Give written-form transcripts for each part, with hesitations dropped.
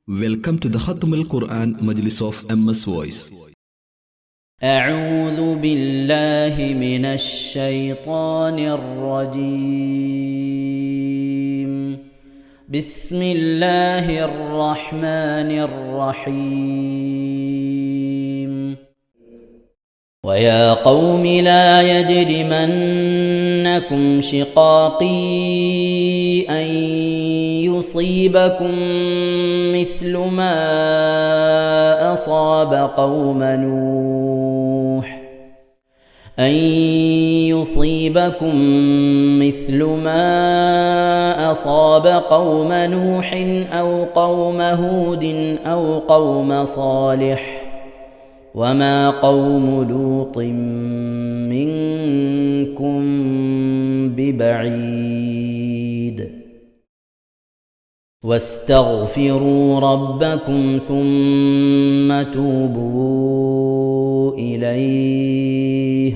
Welcome to the Khatam al-Quran Majlis of MS Voice. أعوذ بالله من الشيطان الرجيم. بسم الله الرحمن الرحيم. ويا قوم لا يجرمنكم شقاقي أن يصيبكم مثل ما أصاب قوم نوح أو قوم هود أو قوم صالح وما قوم لوط منكم ببعيد. واستغفروا ربكم ثم توبوا إليه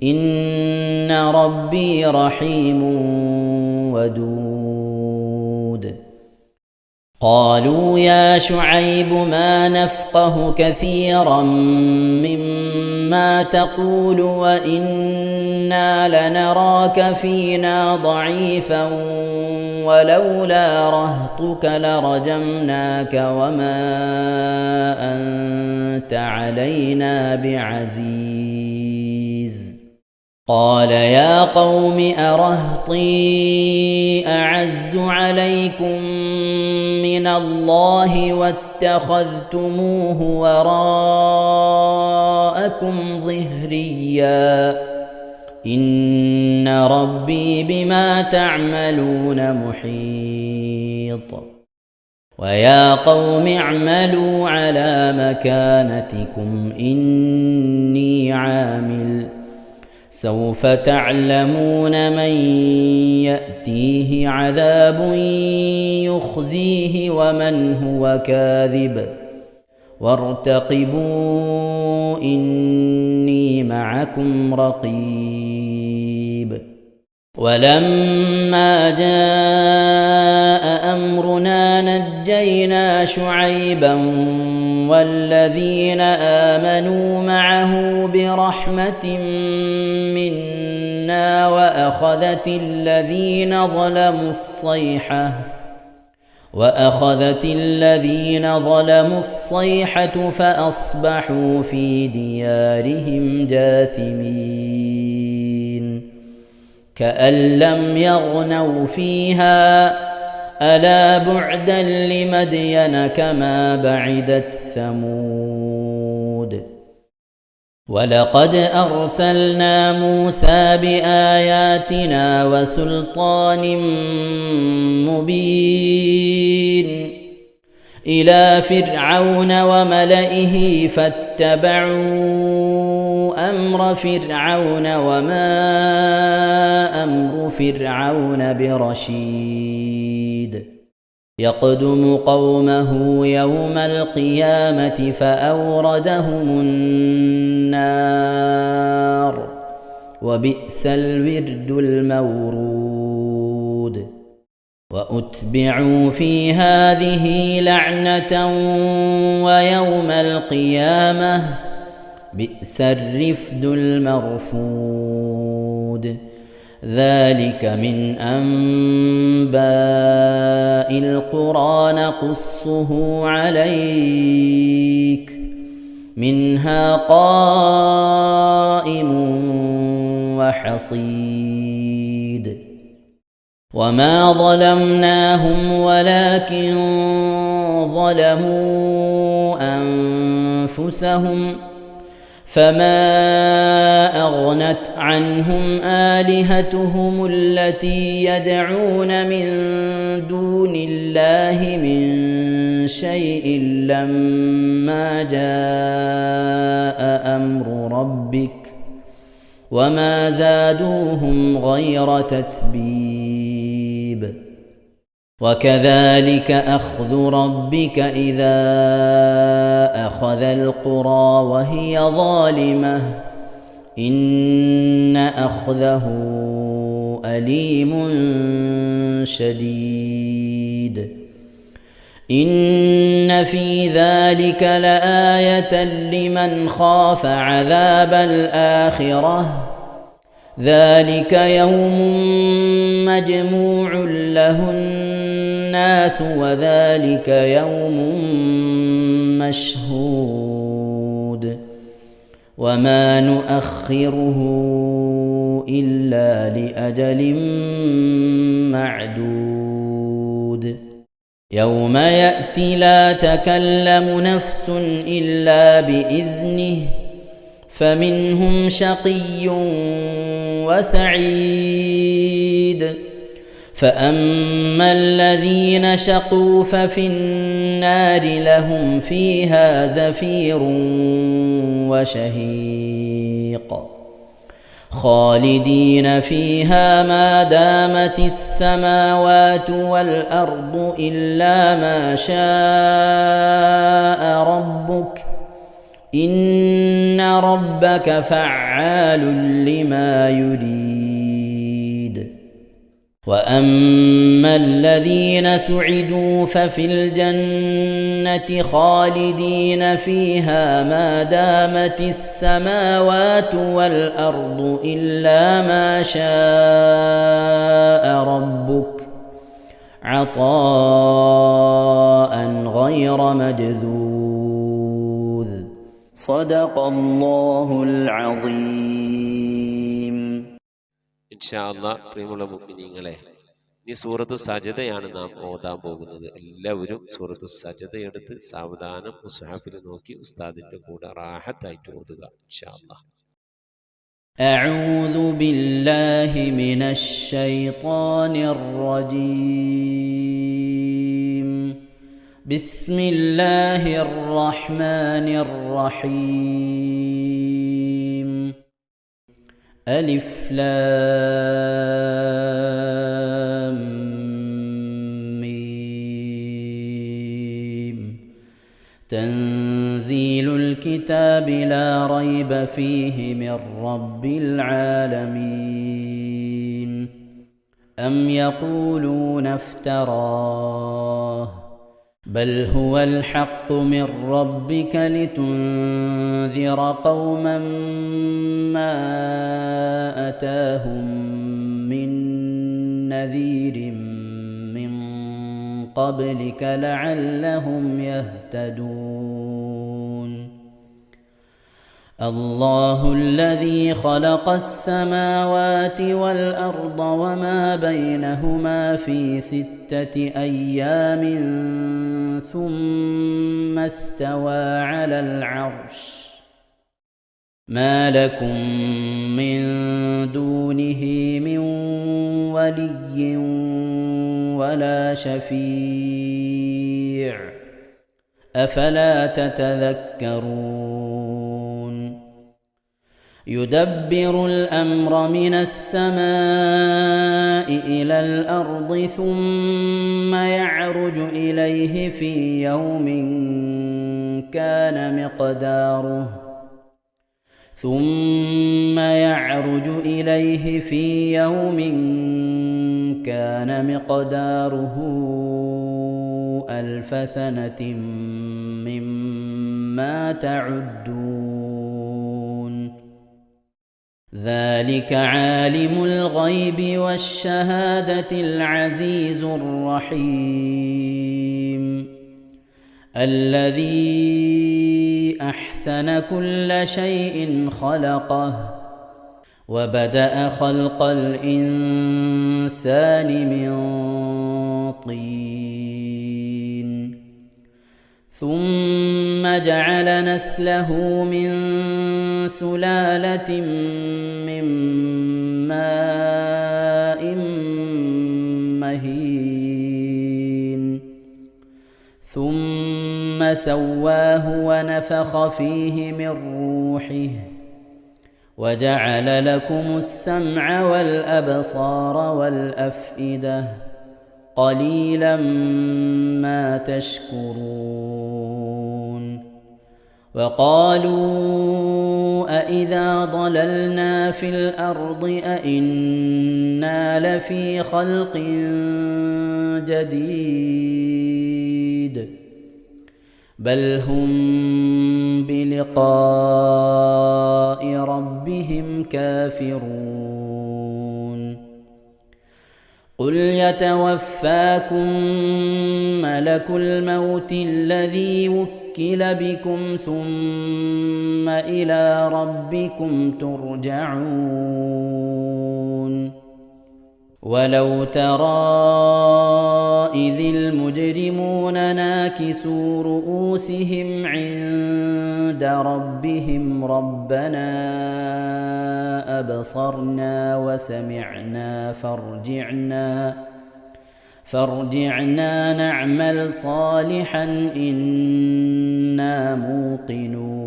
إن ربي رحيم ودود. قالوا يا شعيب ما نفقه كثيرا مما تقول وإنا لنراك فينا ضعيفا ولولا رهطك لرجمناك وما أنت علينا بعزيز. قال يا قوم أرهطي أعز عليكم من الله واتخذتموه وراءكم ظهريا إن ربي بما تعملون محيط. ويا قوم اعملوا على مكانتكم إني عامل سوف تعلمون من يأتيه عذاب يخزيه ومن هو كاذب وارتقبوا إني معكم رقيب. ولما جاء أمرنا نجينا شعيبا والذين آمنوا معه برحمة منا وأخذت الذين ظلموا الصيحة فأصبحوا في ديارهم جاثمين كأن لم يغنوا فيها ألا بعدا لمدين كما بعدت ثمود. ولقد أرسلنا موسى بآياتنا وسلطان مبين إلى فرعون وملئه فاتبعوا أمر فرعون وما أمر فرعون برشيد. يقدم قومه يوم القيامة فأوردهم النار وبئس الورد المورود. وأتبعوا في هذه لعنة ويوم القيامة بئس الرفد المرفود. ذلك من أنباء القرى نقصه عليك منها قائم وحصيد. وما ظلمناهم ولكن ظلموا أنفسهم فما أغنت عنهم آلهتهم التي يدعون من دون الله من شيء لما جاء أمر ربك وما زادوهم غير تتبيب. وكذلك أخذ ربك إذا أخذ القرى وهي ظالمة إن أخذه أليم شديد. إن في ذلك لآية لمن خاف عذاب الآخرة ذلك يوم مجموع له الناس وذلك يوم مشهود وما نؤخره إلا لأجل معدود يوم يأتي لا تكلم نفس إلا بإذنه فمنهم شقي وسعيد فأما الذين شقوا ففي النار لهم فيها زفير وشهيق خالدين فيها ما دامت السماوات والأرض إلا ما شاء ربك إن ربك فعال لما يريد وأما الذين سعدوا ففي الجنة خالدين فيها ما دامت السماوات والأرض إلا ما شاء ربك عطاء غير مجذوذ صدق الله العظيم. ഇൻഷാ അല്ലാഹ് പ്രിയമുള്ള മുഅ്മിനീങ്ങളെ, ഇനി സൂറത്തു സജദയാണ് നാം ഓതാൻ പോകുന്നത്. എല്ലാവരും സൂറത്തു സജദ എടുത്ത് സാവധാനം മുസ്ഹഫിൽ നോക്കി ഉസ്താദിന്റെ കൂടെ റാഹത്തായിട്ട് ഓതുക ഇൻഷാ അല്ലാഹ്. أعوذ بالله من الشيطان الرجيم. بسم الله الرحمن الرحيم. ألف لام ميم. تنزيل الكتاب لا ريب فيه من رب العالمين. أم يقولون افتراه بل هو الحق من ربك لتنذر قوما ما أتاهم من نذير من قبلك لعلهم يهتدون. الله الذي خلق السماوات والأرض وما بينهما في 6 أيام ثم استوى على العرش ما لكم من دونه من ولي ولا شفيع أفلا تتذكرون. يدبر الأمر من السماء إلى الأرض ثم يعرج إليه في يوم كان مقداره 1000 سنة مما تعدون. ذلك عالم الغيب والشهادة العزيز الرحيم الذي أحسن كل شيء خلقه وبدأ خلق الإنسان من طين ثم جعل نسله من سلالة من ماء مهين ثم سواه ونفخ فيه من روحه وجعل لكم السمع والأبصار والأفئدة قليلا ما تشكرون. وقالوا أإذا ضللنا في الأرض أإنا لفي خلق جديد بل هم بلقاء ربهم كافرون قل يتوفاكم ملك الموت الذي وكل بكم ثم إلى ربكم ترجعون ولو ترى إذ المجرمون ناكسوا رؤوسهم عند ربهم ربنا أبصرنا وسمعنا فارجعنا نعمل صالحا إنا موقنون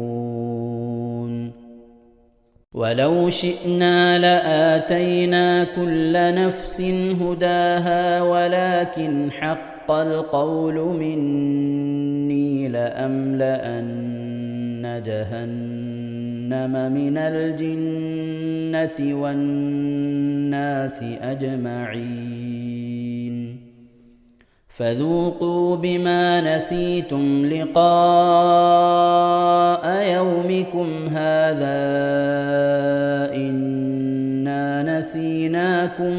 ولو شئنا لآتينا كل نفس هداها ولكن حق القول مني لأملأن جهنم من الجنة والناس أجمعين فذوقوا بما نسيتم لقاء يومكم هذا إنا نسيناكم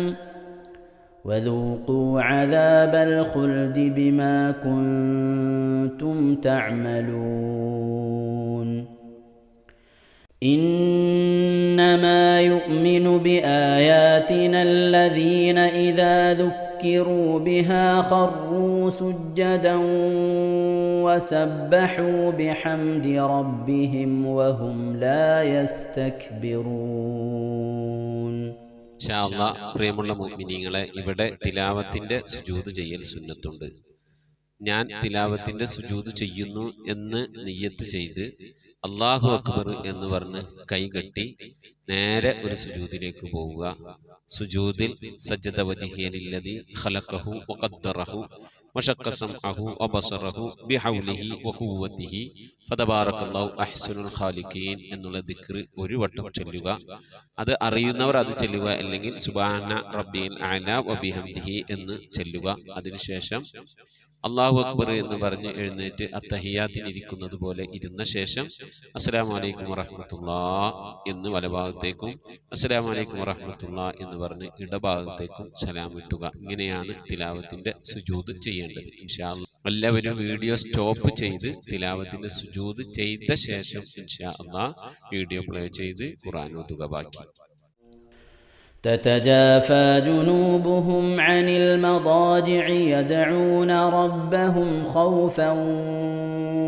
وذوقوا عذاب الخلد بما كنتم تعملون إنما يؤمن بآياتنا الذين إذا ذكروا بها خروا سجدا وسبحوا بحمد ربهم وهم لا يستكبرون. ഇൻഷാ അല്ലാഹ് പ്രിയമുള്ള മുഅ്മിനീങ്ങളെ, ഇവിടെ തിലാവത്തിന്റെ സുജൂദ് ചെയ്യൽ സുന്നത്തുണ്ട്. ഞാൻ തിലാവത്തിന്റെ സുജൂദ് ചെയ്യുന്നു എന്ന് നിയ്യത്ത് ചെയ്ത് അല്ലാഹു അക്ബർ എന്ന് പറഞ്ഞ് കൈകെട്ടി നേരെ ഒരു സുജൂദിലേക്ക് പോവുക. സുജൂദിൽ സജ്ജദ വജ്ഹിയലില്ലദി ഖലഖഹു വഖദ്ദറഹു വശഖ്ഖ സമഅഹു വബസറഹു ബിഹൗലിഹി വഖുവ്വതിഹി ഫതബാറകല്ലാഹു അഹ്സനുൽ ഖാലിഖീൻ എന്നുള്ള ദിക്ർ ഒരു വട്ടം ചൊല്ലുക. അത് അറിയുന്നവർ അത് ചൊല്ലുക, അല്ലെങ്കിൽ സുബ്ഹാന റബ്ബിൽ അഅല വബിഹംദിഹി എന്ന് ചൊല്ലുക. അതിനുശേഷം അല്ലാഹു അക്ബർ എന്ന് പറഞ്ഞ് എഴുന്നേറ്റ് അത്തഹിയാത്തിനിരിക്കുന്നത് പോലെ ഇരുന്ന ശേഷം അസ്സലാമു അലൈക്കും വറഹ്മത്തുള്ളാഹ് എന്ന് വലഭാഗത്തേക്കും അസ്സലാമു അലൈക്കും വറഹ്മത്തുള്ളാഹ് എന്ന് പറഞ്ഞ് ഇടഭാഗത്തേക്കും സലാം ഇട്ടുക. ഇങ്ങനെയാണ് തിലാവത്തിന്റെ സുജൂദ് ചെയ്യേണ്ടത്. ഇൻഷാ അല്ലാഹ് എല്ലാവരും വീഡിയോ സ്റ്റോപ്പ് ചെയ്ത് തിലാവത്തിന്റെ സുജൂദ് ചെയ്ത ശേഷം ഇൻഷാ അല്ലാഹ് വീഡിയോ പ്ലേ ചെയ്ത് ഖുർആൻ ഓതുക. ബാക്കി تتجافى جنوبهم عن المضاجع يدعون ربهم خوفا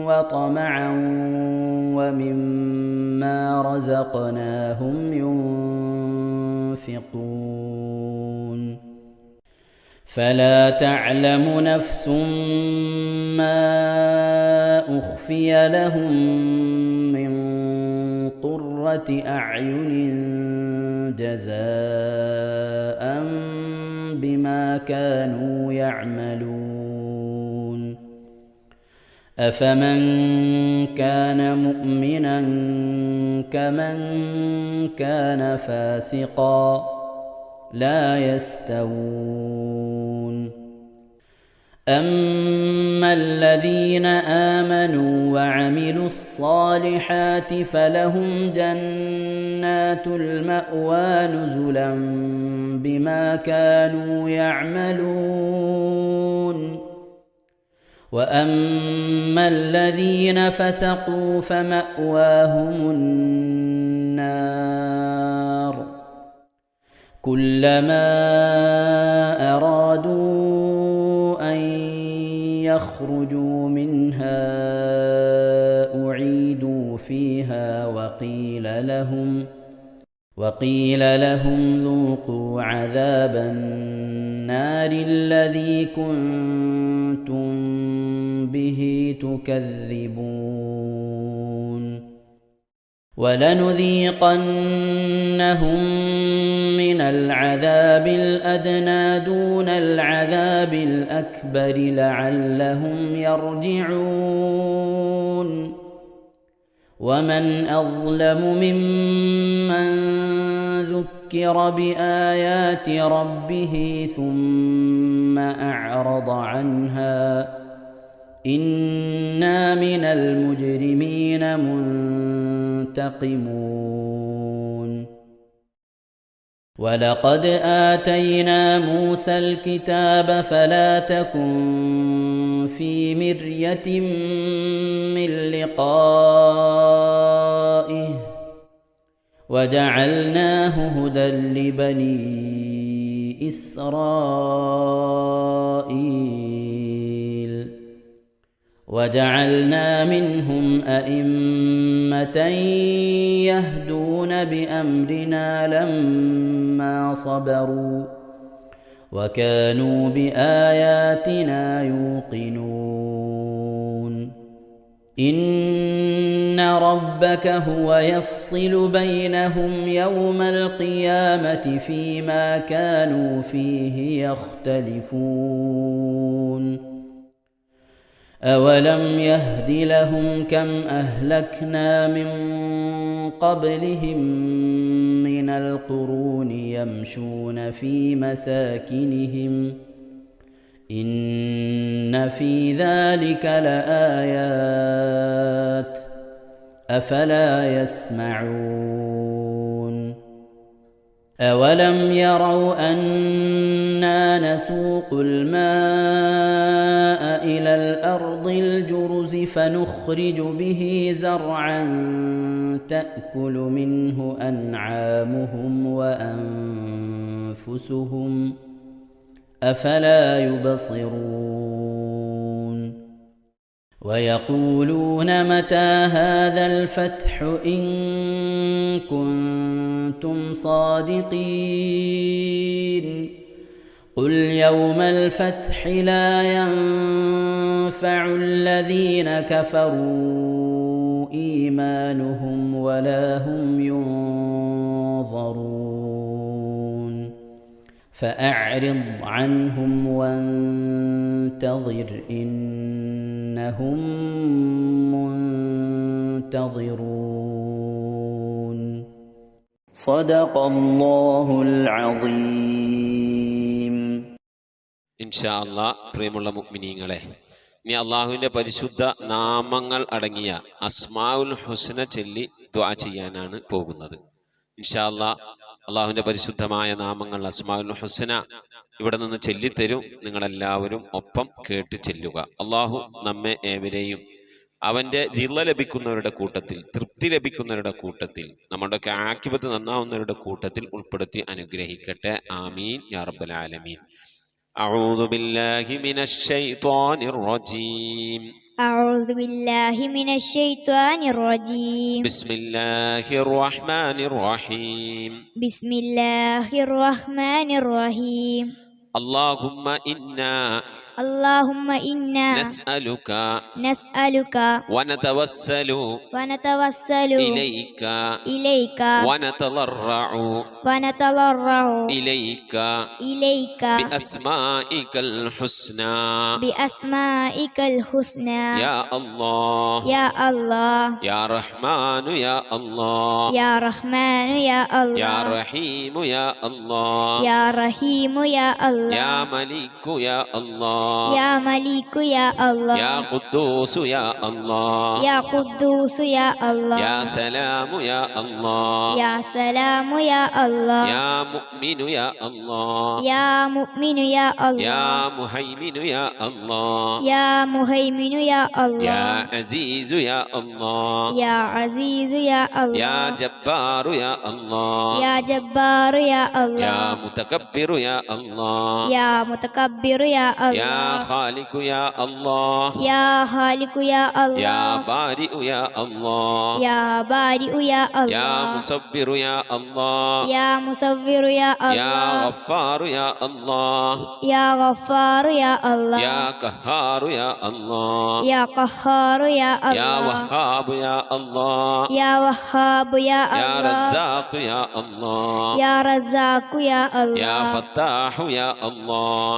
وطمعا ومما رزقناهم ينفقون فلا تعلم نفس ما أخفي لهم من قرة أعين جزاء بما كانوا يعملون أفمن كان مؤمنا كمن كان فاسقا لا يستوون أما الذين آمنوا وعملوا الصالحات فلهم جنات المأوى نزلا بما كانوا يعملون وأما الذين فسقوا فمأواهم النار كلما أرادوا أن يخرجوا منها أعيدوا فيها وقيل لهم ذوقوا عذاب النار الذي كنتم به تكذبون ولنذيقنهم من العذاب الأدنى دون العذاب الأكبر لعلهم يرجعون ومن أظلم ممن ذكر بآيات ربه ثم أعرض عنها إنا من المجرمين منتقمون ولقد آتينا موسى الكتاب فلا تكن في مرية من لقائه وجعلناه هدى لبني إسرائيل وجعلنا منهم أئمة يهدون بأمرنا لما صبروا وكانوا بآياتنا يوقنون إن ربك هو يفصل بينهم يوم القيامة فيما كانوا فيه يختلفون أولم يهد لهم كم أهلكنا من قبلهم من القرون يمشون في مساكنهم إن في ذلك لآيات أفلا يسمعون أولم يروا أنا نسوق الماء إلى الأرض الجرز فنخرج به زرعا تأكل منه أنعامهم وأنفسهم أفلا يبصرون ويقولون متى هذا الفتح إن كنتم صادقين قل يوم الفتح لا ينفع الذين كفروا إيمانهم ولا هم ينظرون فأعرض عنهم وانتظر إنهم منتظرون صدق الله العظيم. ഇൻഷാ അല്ലാഹ് പ്രിയമുള്ള മുഅ്മിനീങ്ങളെ, ഇനി അള്ളാഹുവിൻ്റെ പരിശുദ്ധ നാമങ്ങൾ അടങ്ങിയ അസ്മാഉൽ ഹുസ്ന ചൊല്ലി ദുആ ചെയ്യാനാണ് പോകുന്നത്. ഇൻഷാ അല്ലാഹ് അള്ളാഹുവിൻ്റെ പരിശുദ്ധമായ നാമങ്ങൾ അസ്മാഉൽ ഹുസ്ന ഇവിടെ നിന്ന് ചൊല്ലിത്തരും. നിങ്ങളെല്ലാവരും ഒപ്പം കേട്ട് ചെല്ലുക. അള്ളാഹു നമ്മെ ഏവരെയും അവൻ്റെ റിള ലഭിക്കുന്നവരുടെ കൂട്ടത്തിൽ, തൃപ്തി ലഭിക്കുന്നവരുടെ കൂട്ടത്തിൽ, നമ്മുടെയൊക്കെ ആഖിബത്ത് നന്നാവുന്നവരുടെ കൂട്ടത്തിൽ ഉൾപ്പെടുത്തി അനുഗ്രഹിക്കട്ടെ. ആമീൻ യാ റബ്ബൽ ആലമീൻ. أعوذ بالله من الشيطان الرجيم. أعوذ بالله من الشيطان الرجيم. بسم الله الرحمن الرحيم. بسم الله الرحمن الرحيم. اللهم إنا نسألك ونتوسل إليك ونتضرع إليك بأسمائك الحسنى يا الله يا رحمن يا الله يا رحيم يا الله يا ملك يا الله يا قدوس يا الله يا سلام يا الله يا مؤمن يا الله يا مهيمن يا الله يا عزيز يا الله يا جبار يا الله يا متكبر يا الله يا خالق يا الله يا بارئ يا الله يا مصبر يا الله يا غفار يا الله يا قهار يا الله يا وهاب يا الله يا رزاق يا الله يا فتاح يا الله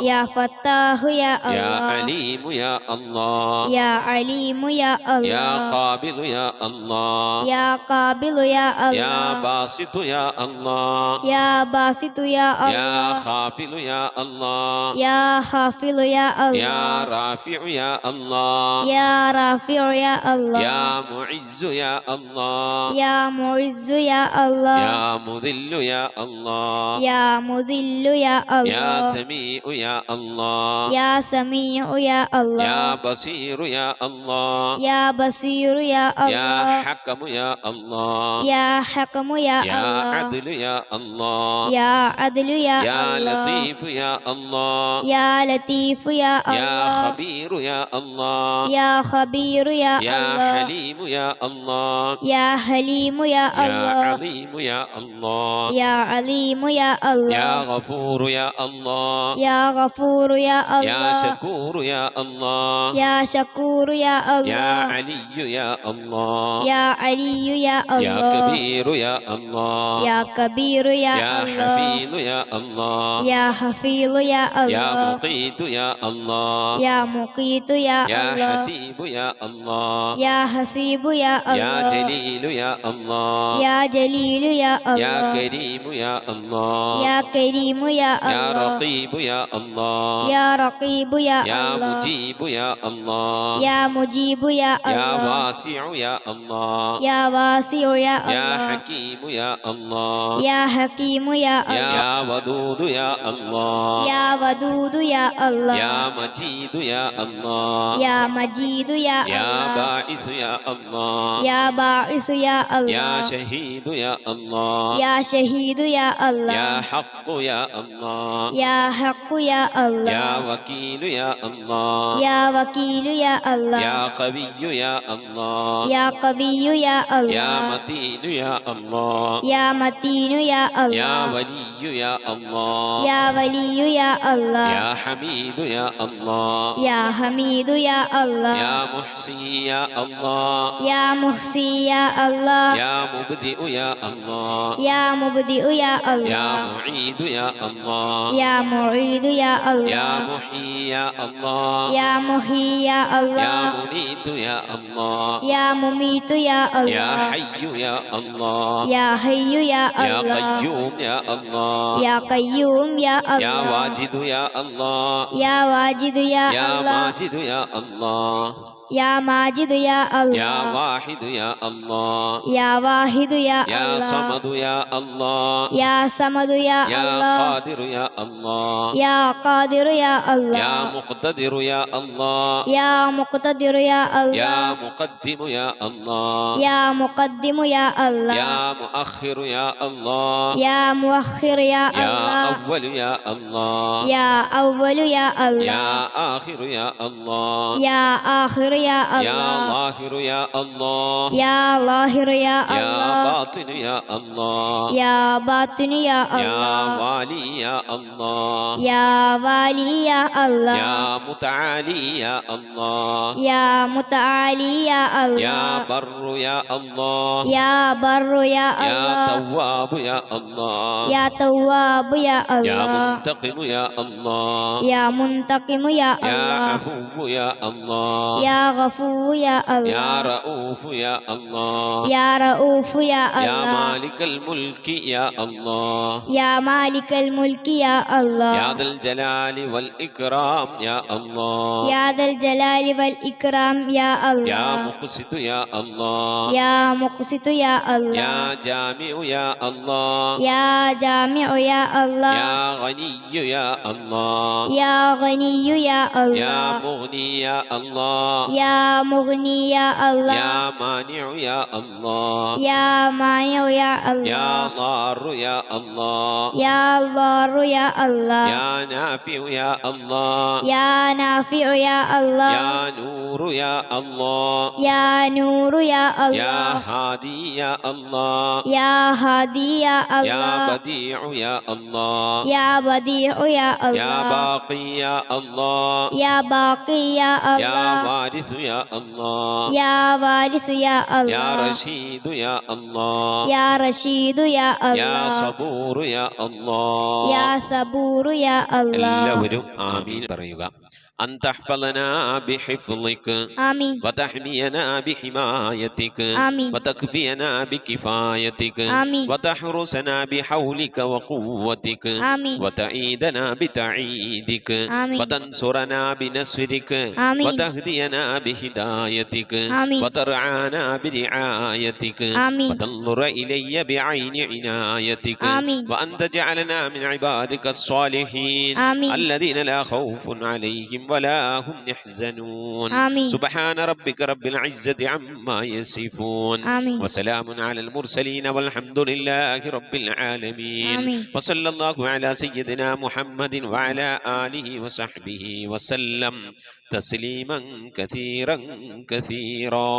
يا يا الله عليم يا الله يا عليم يا يا الله قابل يا الله يا قابل يا يا الله باسط يا الله يا باسط يا يا الله خافل يا الله يا خافض يا يا الله رافع يا الله يا رافع يا الله يا معز يا الله يا معز يا الله يا مذل يا الله يا مذل يا يا الله سميع يا الله يا سميع يا الله يا بصير يا الله يا بصير يا يا الله حكم يا الله يا حكم يا يا الله عدل يا الله يا عدل يا يا الله لطيف يا الله يا لطيف يا يا الله خبير يا الله يا خبير يا يا الله حليم يا الله يا حليم يا يا الله عظيم يا الله يا عليم يا يا الله غفور يا الله يا غفور يا يا الله شكور يا الله يا شكور يا يا الله علي يا الله يا علي يا يا الله كبير يا الله يا كبير يا يا الله حفيظ يا الله يا حفيظ يا يا الله مقيت يا الله يا مقيت يا يا الله حسيب يا الله يا حسيب يا يا الله جليل يا الله يا جليل يا يا الله كريم يا الله يا كريم يا يا الله رقيب يا الله يا رقيب يا يا الله مجيب يا الله يا مجيب يا يا الله واسع يا الله يا واسع يا يا الله حكيم يا الله يا حكيم يا الله يا ودود يا الله يا ودود يا الله يا مجيد يا الله يا مجيد يا يا الله باعث يا الله يا باعث يا يا الله شهيد يا الله يا شهيد يا الله يا حق يا الله يا حق يا الله يا وكيل يا الله يا وكيل يا الله يا قوي يا الله يا قوي يا يا الله متين يا الله يا متين يا يا الله ولي يا الله يا ولي يا الله يا حميد يا الله يا حميد يا الله يا محصي يا الله يا محصي يا الله يا مبدئ يا الله يا مبدئ يا يا الله معيد يا الله يا معيد يا يا الله محيي يا الله يا محيي يا يا الله مميت يا الله يا مميت يا يا الله حي يا الله يا حي يا يا الله قيوم يا الله يا قيوم يا يا الله واجد يا الله يا واجد يا يا الله ماجد يا الله يا ماجد يا يا الله واحد يا الله يا واحد يا يا الله صمد يا الله يا صمد يا يا الله قادر يا الله يا قادر يا يا الله مقتدر يا الله يا مقتدر يا يا الله مقدم يا الله يا مقدم يا الله يا مؤخر يا الله يا مؤخر يا يا الله أول يا الله يا أول يا يا الله آخر يا الله يا آخر يا يا الله ظاهر يا الله يا ظاهر يا يا الله باطن يا الله يا باطن يا يا الله والي يا الله يا والي يا الله يا متعالي يا الله يا متعالي يا يا الله بر يا الله يا بر يا يا الله تواب يا الله يا تواب يا يا الله منتقم يا الله يا منتقم يا يا الله عفو يا الله يا غفور يا يا الله رؤوف يا الله يا رؤوف يا يا الله مالك الملك يا الله يا مالك الملك يا الله يا ذا الجلال والإكرام يا الله يا ذا الجلال والإكرام يا يا الله مقسط يا الله يا مقسط يا الله يا جامع يا الله يا جامع يا الله يا غني يا الله يا غني يا يا الله مغني يا الله يا مغني يا الله يا مانع يا الله يا مانع يا يا الله ضار يا الله يا ضار يا الله يا نافع يا الله يا نافع يا الله يا نور يا الله يا نور يا يا الله هادي يا الله يا هادي يا يا الله بديع يا الله يا بديع يا يا الله باقي يا الله يا باقي يا يا الله وارث وارث يا الله يا وارث يا يا الله رشيد يا الله يا رشيد يا يا الله صبور يا الله يا صبور يا الله എല്ലാവരും ആമീൻ പറയുക. أن تحفظنا بحفظك آمين وتحمينا بحمايتك آمين وتكفينا بكفايتك آمين وتحرسنا بحولك وقوتك آمين وتعيدنا بتعيدك آمين وتنصرنا بنصرك آمين وتهدينا بهدايتك آمين وترعانا برعايتك آمين وتنظر إلي بعين عنايتك آمين وأن تجعلنا من عبادك الصالحين آمين الذين لا خوف عليهم ولا هم يحزنون آمين سبحان ربك رب العزة عما يصفون آمين وسلام على المرسلين والحمد لله رب العالمين آمين وصلى الله على سيدنا محمد وعلى آله وصحبه وسلم تسليما كثيرا كثيرا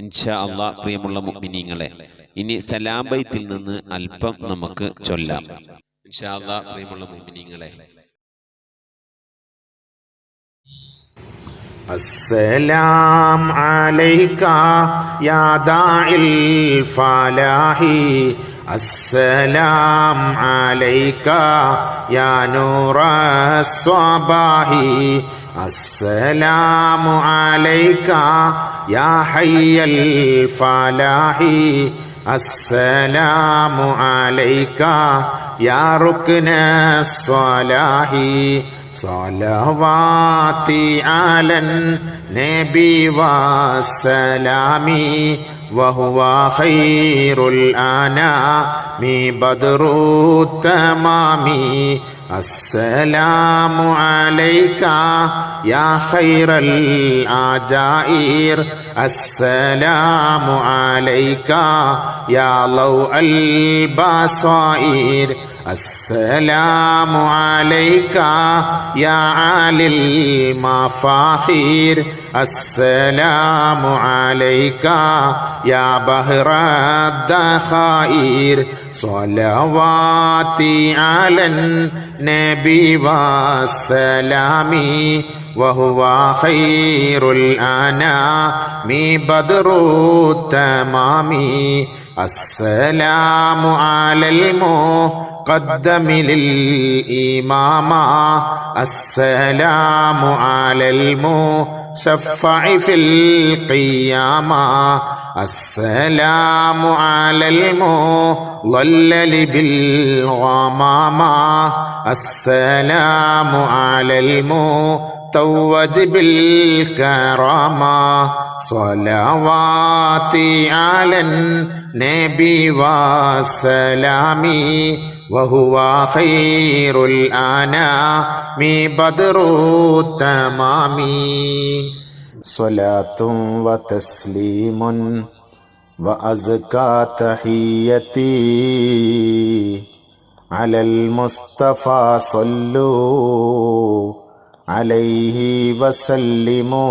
ഇൻഷാ അല്ലാഹ്. പ്രിയമുള്ള മുഅ്മിനീങ്ങളെ, ഇനി സലാം ബൈത്തിൽ നിന്ന് അല്പം നമുക്ക് ചൊല്ലാം. ഇൻഷാ അല്ലാഹ്. പ്രിയമുള്ള മുഅ്മിനീങ്ങളെ, السلام عليك يا داعي الفلاح السلام عليك يا نور الصباح السلام عليك يا حي الفلاح السلام عليك يا ركن الصلاح صلواتي على النبي والسلام وهو خير الأنام بدر التمام السلام عليك يا خير الأجائر السلام عليك يا ضوء البصائر السلام عليك يا عالي المفاخير السلام عليك يا بحر الذخائر صلواتي على النبي والسلام وهو خير الأنام بدر التمام السلام على المقدم للإمامة السلام على المشفع في القيامة السلام على المضلل بالغمامة السلام على المتوج بالكرامة صلواتي على النبي والسلام وهو خير الأنام بدر التمام صلاة وتسليم وأزكى تحيتي على المصطفى صلوا عليه وسلموا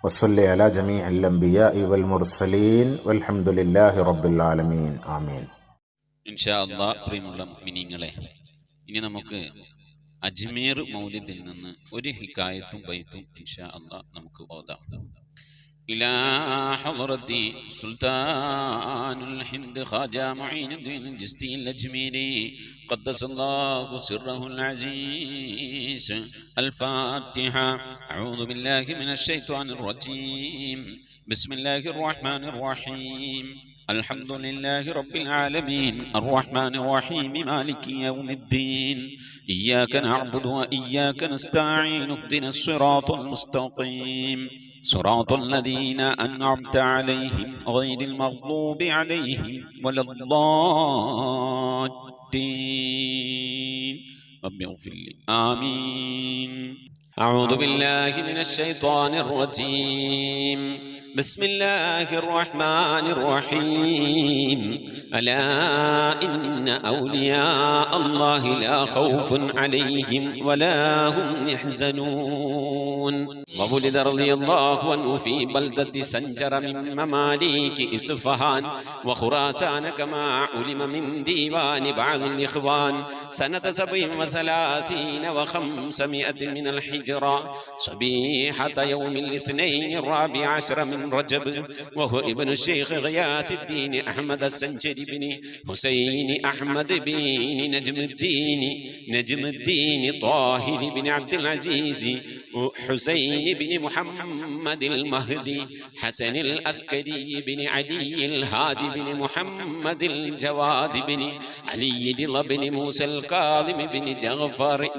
وصلي على جميع الأنبياء والمرسلين والحمد لله رب العالمين آمين. ഇൻഷാ അല്ലാഹ്. പ്രിയമുള്ള മുഅ്മിനീങ്ങളെ, ഇനി നമുക്ക് അജ്മീർ മൗലിദിൽ നിന്ന് ഒരു ഹിക്കായത്തും ബൈത്തും ഇൻഷാ അല്ലാഹ് നമുക്ക് ഓതാം. إلى حضرة سلطان الهند خواجة معين الدين الجستي الأجميري قدس الله سره العزيز. الفاتحة. أعوذ بالله من الشيطان الرجيم. بسم الله الرحمن الرحيم. الحمد لله رب العالمين الرحمن الرحيم مالك يوم الدين إياك نعبد وإياك نستعين اهدنا الصراط المستقيم صراط الذين أنعمت عليهم غير المغضوب عليهم ولا الضالين رب اغفر لي آمين. أعوذ بالله من الشيطان الرجيم. بسم الله الرحمن الرحيم. ألا إن أولياء الله لا خوف عليهم ولا هم يحزنون وولد رضي الله عنه في بلدة سنجر من مماليك إصفهان وخراسان كما علم من ديوان بعض الإخوان سنة 37 و500 من الحجرة صبيحة يوم الاثنين 14 من رجب وهو ابن الشيخ غياث الدين أحمد السنجري بن حسين أحمد بن نجم الدين طاهر بن عبد العزيز حسين بن محمد المهدي حسن العسكري بن علي الهادي بن محمد الجواد بن علي رضا بن موسى الكاظم بن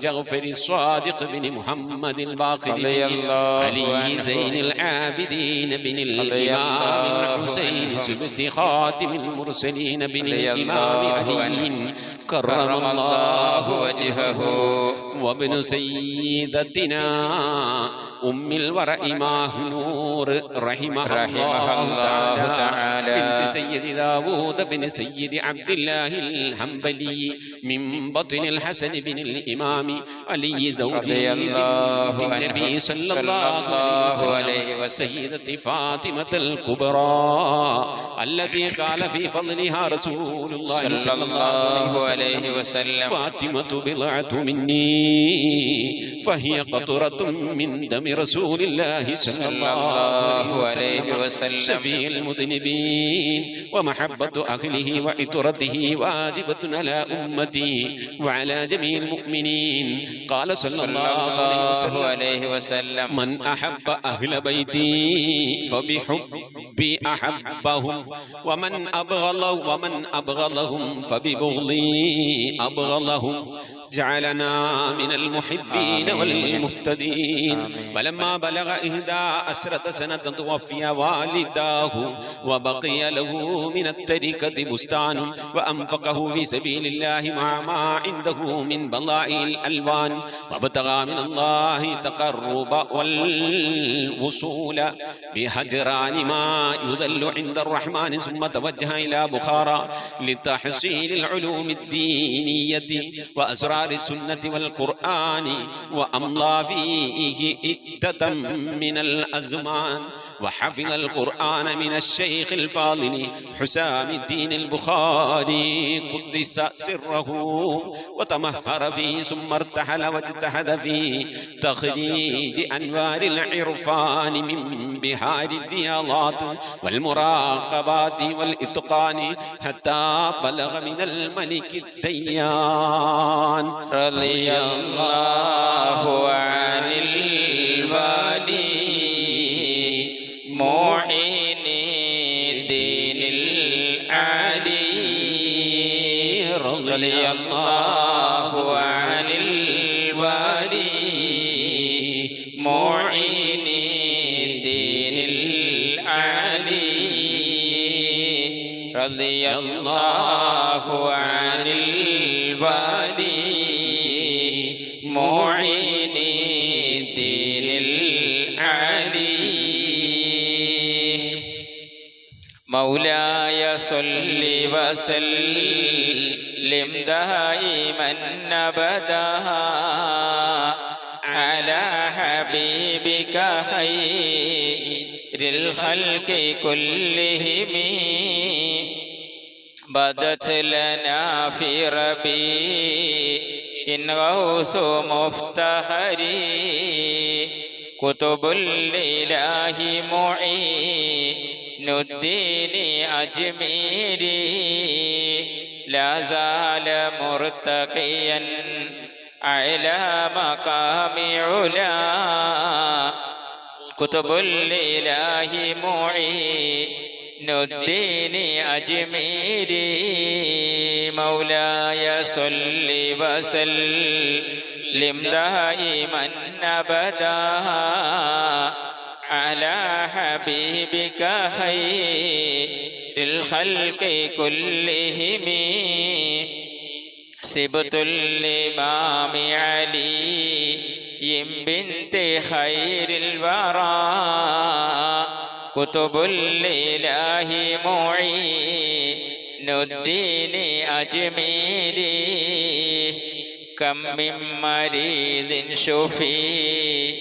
جعفر الصادق بن محمد الباقر بن علي زين العابدين بن الإمام الحسين سبط خاتم المرسلين بن الإمام علي كرم الله وجهه وابن سيدتنا أم الورى ماه نور رحمه الله تعالى بنت سيد داود بن سيد عبد الله الحنبلي من بطن الحسن بن الإمام علي زوج النبي صلى الله عليه وسلم سيدة فاطمة الكبرى التي قال في فضلها رسول الله صلى الله عليه وسلم فاطمة بضعة مني فهي قطرة من دم رسول الله صلى الله عليه وسلم شفيع المذنبين ومحبة أهله وعطرته واجبة على أمتي وعلى جميع المؤمنين قال صلى الله عليه وسلم من أحب أهل بيتي فبحبي أحبهم ومن أبغضهم فببغضي أبغضهم جعلنا من المحبين والمهتدين فلما بلغ 11 سنة توفي والداه وبقي له من التركة بستان وأنفقه في سبيل الله مع ما عنده من بضائع الألوان وابتغى من الله تقرب والوصول بهجران ما يذل عند الرحمن ثم توجه إلى بخارى لتحصيل العلوم الدينية وأسرار السنة والقرآن وأمضى فيه عدة من الأزمان وحفظ القرآن من الشيخ الفاضل حسام الدين البخاري قدس سره وتمهر فيه ثم ارتحل واجتهد في تخريج أنوار العرفان من بحار الرياضات والمراقبات والإتقان حتى بلغ من الملك الديان رضي الله عن الوالي معين الدين العلي رضي الله عن الوالي معين الدين العلي رضي الله عن الوالي معين الدين العلي مولاي صل وسلم دائما أبدا على حبيبك خير الخلق كلهم بدت لنا في ربيع غوث مفتخري كتب الإله معين الدين أجميري لا زال مرتقيا على مقام علا كتب الإله معين الدين أجميري مولاي صل وسلم دائما أبدا على حبيبك خير الخلق كلهم سبط الإمام علي بنت خير الورى كتب الإله معين الدين أجميري كم من مريض شفي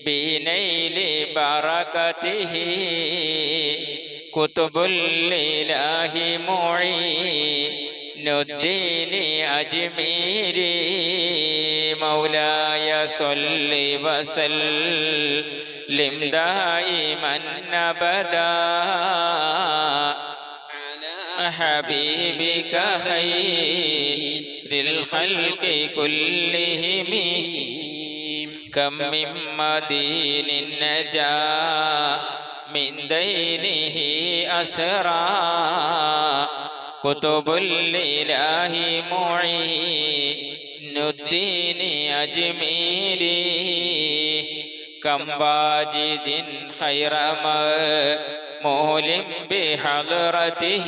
بنيل بركته كتب الإله معين الدين أجميري مولاي صل وسلم دائما أبدا على حبيبك خير الخلق كلهم كم من مدين نجا من دينه أسرى كتب الإله معين الدين أجميري كم واجد خير مهل بحضرته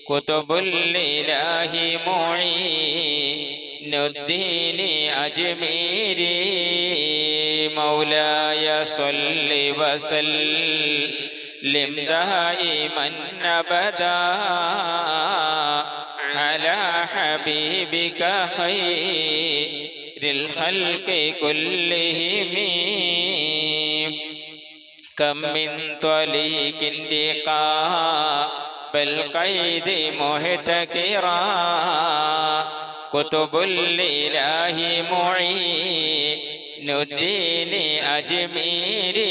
كتب الإله معين الدين أجميري مولاي صل وسلم دائما أبدا على حبيبك خير الخلق كلهم كم من طليق بالقيد محتكرا كتب الإله معين الدين أجميري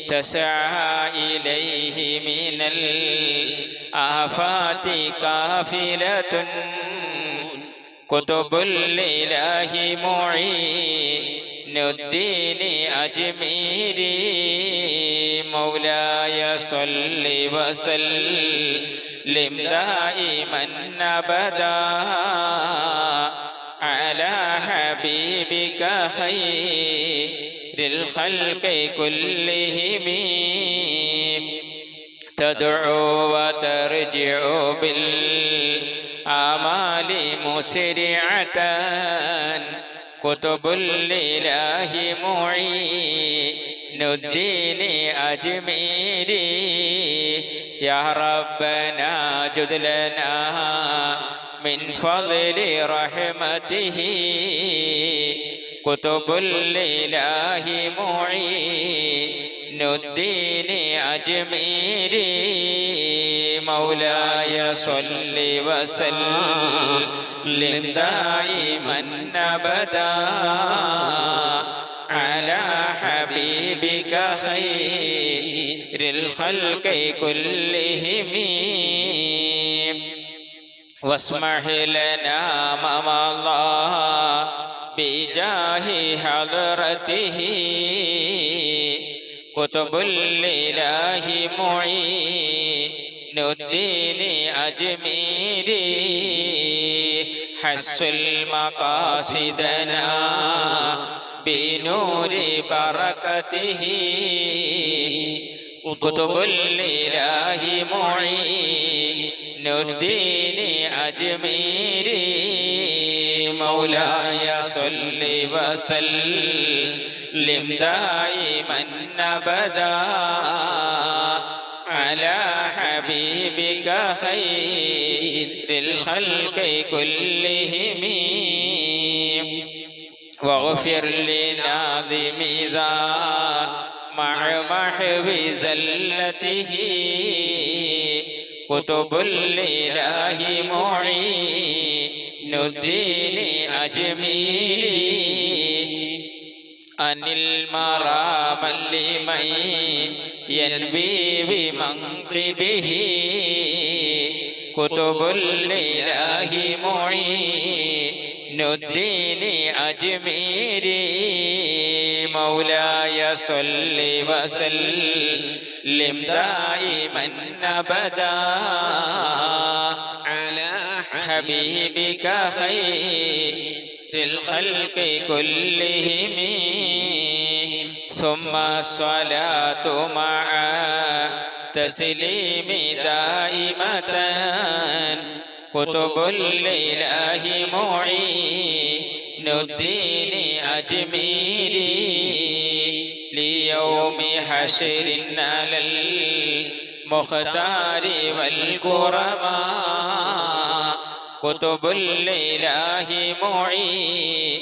تسعى إليه من الآفات كافلة كتب الإله معين الدين أجميري مولاي صل وسلم دائما أبدا على حبيبك خير الخلق كلهم تدعو وترجع بالآمال مسرعة كتب الإله معين الدين أجميري يا ربنا جد لنا من فضل رحمته كتب الإله معين الدين أجميري مولاي صل وسلم دائما أبدا على حبيبك خير الخلق كلهم واسمح لنا ما مضى بجاه حضرته كتب الإله معين الدين أجميري حصل مقاصدنا بنور بركته كتب الإله معين الدين أجميري مولاي صل وسلم دائما أبدا على حبيبك خير الخلق كلهم واغفر لناظم ذا مع محو زلته كتب الإله معين الدين أجميري أن المرام لمن ينبي بمنقبه كتب الإله معين الدين أجميري مولاي صل وسلم دائما أبدا على حبيبك خير الخلق كلهم ثم الصلاة مع تسليم دائمة كتب الإله معين الدين أجميري ليوم حشر على المختار والكرماء كتب الإله معين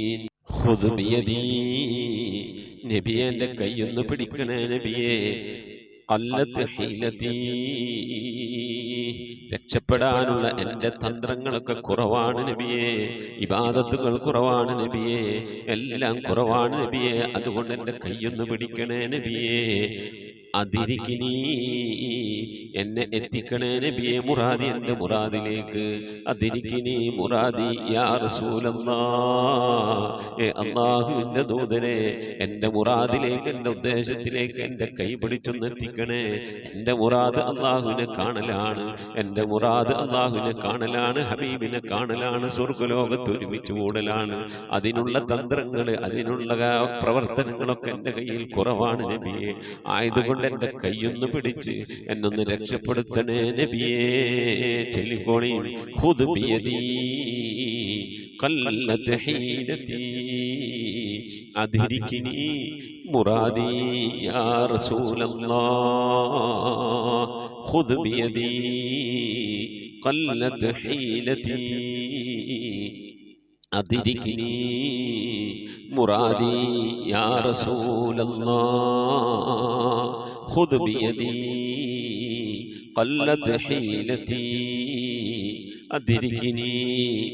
ഖുദ് ബിയദീ, നബിയെ എൻ്റെ കൈയൊന്ന് പിടിക്കണേ നബിയെ. ഖല്ലത്ത് ഹീലതീ, രക്ഷപ്പെടാനുള്ള എൻ്റെ തന്ത്രങ്ങളൊക്കെ കുറവാണ് നബിയെ, ഇബാദത്തുകൾ കുറവാണ് നബിയെ, എല്ലാം കുറവാണ് നബിയെ. അതുകൊണ്ട് എൻ്റെ കൈയൊന്ന് പിടിക്കണേ നബിയെ. അതിരിക്കിനി, എന്നെ എത്തിക്കണേ നബിയെ മുറാദി, എൻ്റെ മുറാദിലേക്ക്. അതിരിക്കിനി മുറാദി യാ റസൂലല്ലാഹ്, അല്ലാഹുവിൻ്റെ ദൂതനെ എൻ്റെ മുറാദിലേക്ക്, എൻ്റെ ഉദ്ദേശത്തിലേക്ക് എൻ്റെ കൈ പിടിച്ചൊന്ന് എത്തിക്കണേ. എൻ്റെ മുറാദ് അല്ലാഹുവിനെ കാണലാണ്, എൻ്റെ മുറാദ് അല്ലാഹുവിനെ കാണലാണ്, ഹബീബിനെ കാണലാണ്, സ്വർഗ്ഗലോകത്ത് ഒരുമിച്ച് കൂടലാണ്. അതിനുള്ള തന്ത്രങ്ങൾ, അതിനുള്ള പ്രവർത്തനങ്ങളൊക്കെ എൻ്റെ കയ്യിൽ കുറവാണ് നബിയെ. ആയതുകൊണ്ട് എൻ്റെ കൈയൊന്ന് പിടിച്ച് എന്നൊന്ന് രക്ഷപ്പെടുത്തണേ നബിയേ. ചൊല്ലിക്കോണി, ഖുദ് ബിയദീ ഖല്ലത്ത് ഹീലതീ അദ്രികിനി മുറാദി യാ റസൂലല്ലാഹ്. ഖുദ് ബിയദീ ഖല്ലത്ത് ഹീലതീ അദ്രികിനി മുറാദി യാ റസൂലല്ലാഹ്. ഖുദ് ബിയദീ ഖല്ലത്ത് ഹീലതീ അദ്രികിനി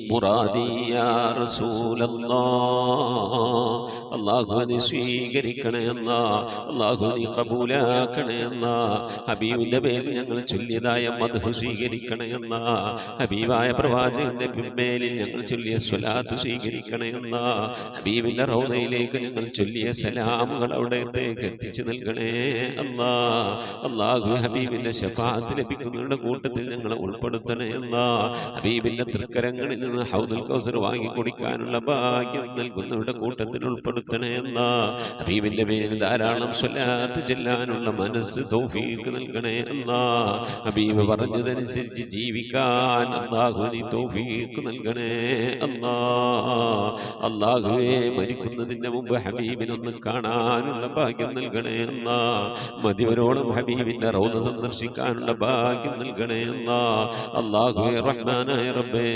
മുറാദി യാ റസൂലല്ലാഹ്. അല്ലാഹു നീ സ്വീകരിക്കണേ അല്ലാ, അല്ലാഹു നീ ഖബൂലാക്കണേ അല്ലാ. ഹബീബിന്റെ പേരിൽ ഞങ്ങൾ ചൊല്ലിയതായ മദ്ഹ് സ്വീകരിക്കണേ അല്ലാ. ഹബീബായ പ്രവാചകന്റെ മേലിൽ ഞങ്ങൾ ചൊല്ലിയ സ്വലാത്ത് സ്വീകരിക്കണേ അല്ലാ. ഹബീബിന്റെ റൗദയിലേക്ക് ഞങ്ങൾ ചൊല്ലിയ സലാമുകൾ അവിടത്തേക്ക് എത്തിച്ചു നൽകണേ അല്ലാ. അല്ലാഹു ഹബീബിന്റെ ശഫാഅത്ത് ലഭിക്കുന്നവരുടെ കൂട്ടത്തിൽ ഞങ്ങളെ ഉൾപ്പെടുത്തണേ അല്ലാ. ഹബീബിന്റെ തൃക്കരങ്ങളിൽ നിന്ന് ഹൗദുൽ കൗസർ വാങ്ങി കുടിക്കാനുള്ള ഭാഗ്യം നൽകുന്നവരുടെ കൂട്ടത്തിൽ ഉൾപ്പെടുത്തണേ അല്ലാ. ഹബീബിന്റെ പേരിൽ ധാരാളം സ്വലാത്ത് ചെല്ലാനുള്ള മനസ്സ് തൗഫീഖ് നൽകണേ അല്ലാ. ഹബീബ് പറഞ്ഞതനുസരിച്ച് ജീവിക്കാൻ അല്ലാഹു നീ തൗഫീഖ് നൽകണേ അല്ലാ. അല്ലാഹുവേ, മരിക്കുന്നതിന്റെ മുമ്പ് ഹബീബിനൊന്ന് കാണാനുള്ള ഭാഗ്യം നൽകണേ അല്ലാ. മതിവരോളം ഹബീബിന്റെ റൗദ സന്ദർശിക്കാനുള്ള ഭാഗ്യം നൽകണേ അല്ലാ. അല്ലാഹുവേ റഹ്മാനായ റബ്ബേ,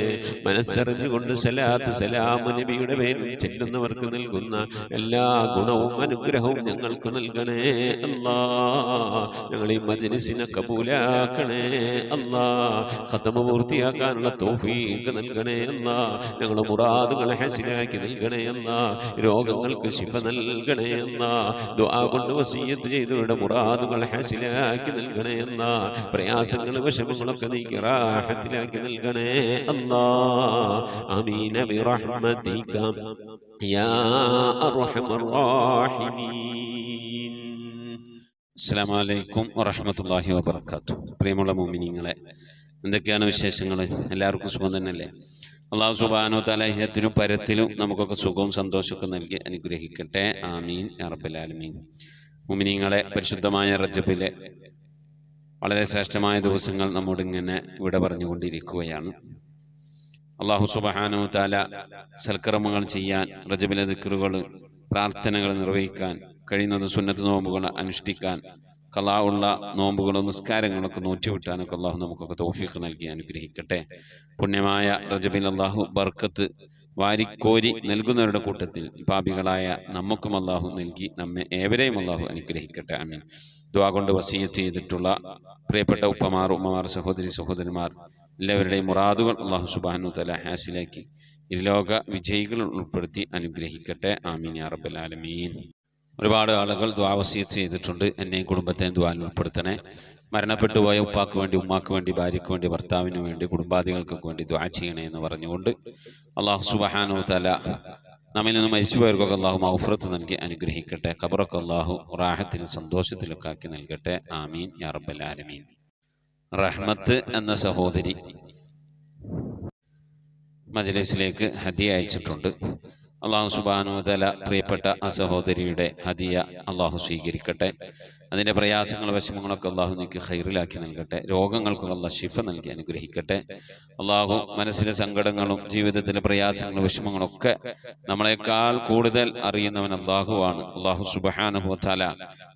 മനസ്സറിഞ്ഞുകൊണ്ട് സലാത്ത് സലാം നബിയുടെ പേരിൽ ചെല്ലുന്നവർക്ക് നൽകുന്ന എല്ലാ ഗുണവും അനുഗ്രഹവും ഞങ്ങൾക്ക് നൽകണേ അല്ലാ. ഞങ്ങൾ ഈ മജ്ലിസിനെ കബൂലാക്കണേ അല്ലാ. ഖത്മ പൂർത്തിയാക്കാനുള്ള തൗഫീഖ് നൽകണേ അല്ലാ. ഞങ്ങളുടെ മുറാദുകളെ ഹസിലാക്കി നൽകണേ അല്ലാ. രോഗങ്ങൾക്ക് ശിഫ നൽകണേ അല്ലാ. ദുആ കൊണ്ട് വസിയ്യത്ത് ചെയ്തവരുടെ മുറാദുകൾ ഹസിലാക്കി നൽകണേ അല്ലാ. പ്രയാസങ്ങൾ വിഷമങ്ങളൊക്കെ നീക്കി റാഹത്തിലാക്കി നൽകണേ അല്ലാ. ആമീൻ ബിറഹ്മതിക യാ അർഹമർ റഹീമീൻ. അസ്സലാമു അലൈക്കും വറഹ്മത്തുള്ളാഹി വബറകാതുഹു. പ്രിയമുള്ള മുഅ്മിനീങ്ങളെ, എന്തൊക്കെയാണ് വിശേഷങ്ങൾ? എല്ലാവർക്കും സുഖം തന്നെയല്ലേ? അല്ലാഹു സുബ്ഹാനഹു വ തആല ഇഹത്തിലും പരത്തിലും നമുക്കൊക്കെ സുഖവും സന്തോഷമൊക്കെ നൽകി അനുഗ്രഹിക്കട്ടെ. ആമീൻ യാ റബ്ബൽ ആലമീൻ. മുഅ്മിനീങ്ങളെ, പരിശുദ്ധമായ റജബിലെ വളരെ ശ്രേഷ്ഠമായ ദിവസങ്ങൾ നമ്മോട് ഇങ്ങനെ ഇവിടെ പറഞ്ഞുകൊണ്ടിരിക്കുകയാണ്. അല്ലാഹു സുബ്ഹാനഹു വ തആല സൽക്കർമ്മങ്ങൾ ചെയ്യാൻ, റജബിലെ ദിക്റുകൾ, പ്രാർത്ഥനകൾ നിർവഹിക്കാൻ, കഴിയുന്നത് സുന്നത്ത് നോമ്പുകൾ അനുഷ്ഠിക്കാൻ, ഖളാ ഉള്ള നോമ്പുകളും നിസ്കാരങ്ങളൊക്കെ നോറ്റുവിട്ടാനൊക്കെ അല്ലാഹു നമുക്കൊക്കെ തൗഫീഖ് നൽകി അനുഗ്രഹിക്കട്ടെ. പുണ്യമായ റജബിൽ അല്ലാഹു ബർക്കത്ത് വാരിക്കോരി നൽകുന്നവരുടെ കൂട്ടത്തിൽ പാപികളായ നമുക്കും അല്ലാഹു നൽകി നമ്മെ ഏവരെയും അല്ലാഹു അനുഗ്രഹിക്കട്ടെ. ആമീൻ. ദുആ കൊണ്ട് വസിയ്യത്ത് ചെയ്തിട്ടുള്ള പ്രിയപ്പെട്ട ഉപ്പമാർ, ഉമ്മമാർ, സഹോദരി സഹോദരന്മാർ എല്ലാവരുടെയും മുറാദുകൾ അല്ലാഹു സുബ്ഹാനഹു വ തആല ഹാസിലാക്കി ഇരുലോക വിജയികൾ ഉൾപ്പെടുത്തി അനുഗ്രഹിക്കട്ടെ. ആമീൻ യാ റബ്ബൽ ആലമീൻ. ഒരുപാട് ആളുകൾ ദുആ വസിയ്യത്ത് ചെയ്തിട്ടുണ്ട്. എന്നെയും കുടുംബത്തെയും ദുആയിൽ ഉൾപ്പെടുത്തണേ. മരണപ്പെട്ടു പോയ ഉപ്പാക്ക് വേണ്ടി, ഉമ്മാക്ക് വേണ്ടി, ഭാര്യയ്ക്ക് വേണ്ടി, ഭർത്താവിന് വേണ്ടി, കുടുംബാദികൾക്കൊക്കെ വേണ്ടി ദുആ ചെയ്യണേ എന്ന് പറഞ്ഞുകൊണ്ട് അല്ലാഹു സുബ്ഹാനഹു വ തആല നമ്മിൽ നിന്ന് മരിച്ചുപോയവർക്കൊക്കെ അല്ലാഹു മഗ്ഫിറത്ത് നൽകി അനുഗ്രഹിക്കട്ടെ. ഖബറൊക്കെ അല്ലാഹു റാഹത്തിലും സന്തോഷത്തിലൊക്കെ ആക്കി നൽകട്ടെ. ആമീൻ യാ റബ്ബൽ ആലമീൻ. റഹ്മത്ത് എന്ന സഹോദരി മജ്ലിസിലേക്ക് ഹദിയ അയച്ചിട്ടുണ്ട്. അല്ലാഹു സുബ്ഹാനഹു വ തആല പ്രിയപ്പെട്ട ആ സഹോദരിയുടെ ഹദിയ അല്ലാഹു സ്വീകരിക്കട്ടെ. അതിൻ്റെ പ്രയാസങ്ങളും വിഷമങ്ങളൊക്കെ അള്ളാഹു നീക്കി ഖൈറിലാക്കി നൽകട്ടെ. രോഗങ്ങൾക്കൊക്കെ അള്ളാഹു ശിഫ നൽകി അനുഗ്രഹിക്കട്ടെ. അള്ളാഹു മനസ്സിലെ സങ്കടങ്ങളും ജീവിതത്തിലെ പ്രയാസങ്ങളും വിഷമങ്ങളും ഒക്കെ നമ്മളെക്കാൾ കൂടുതൽ അറിയുന്നവൻ അള്ളാഹുവാണ്. അള്ളാഹു സുബ്ഹാനഹു വ തആല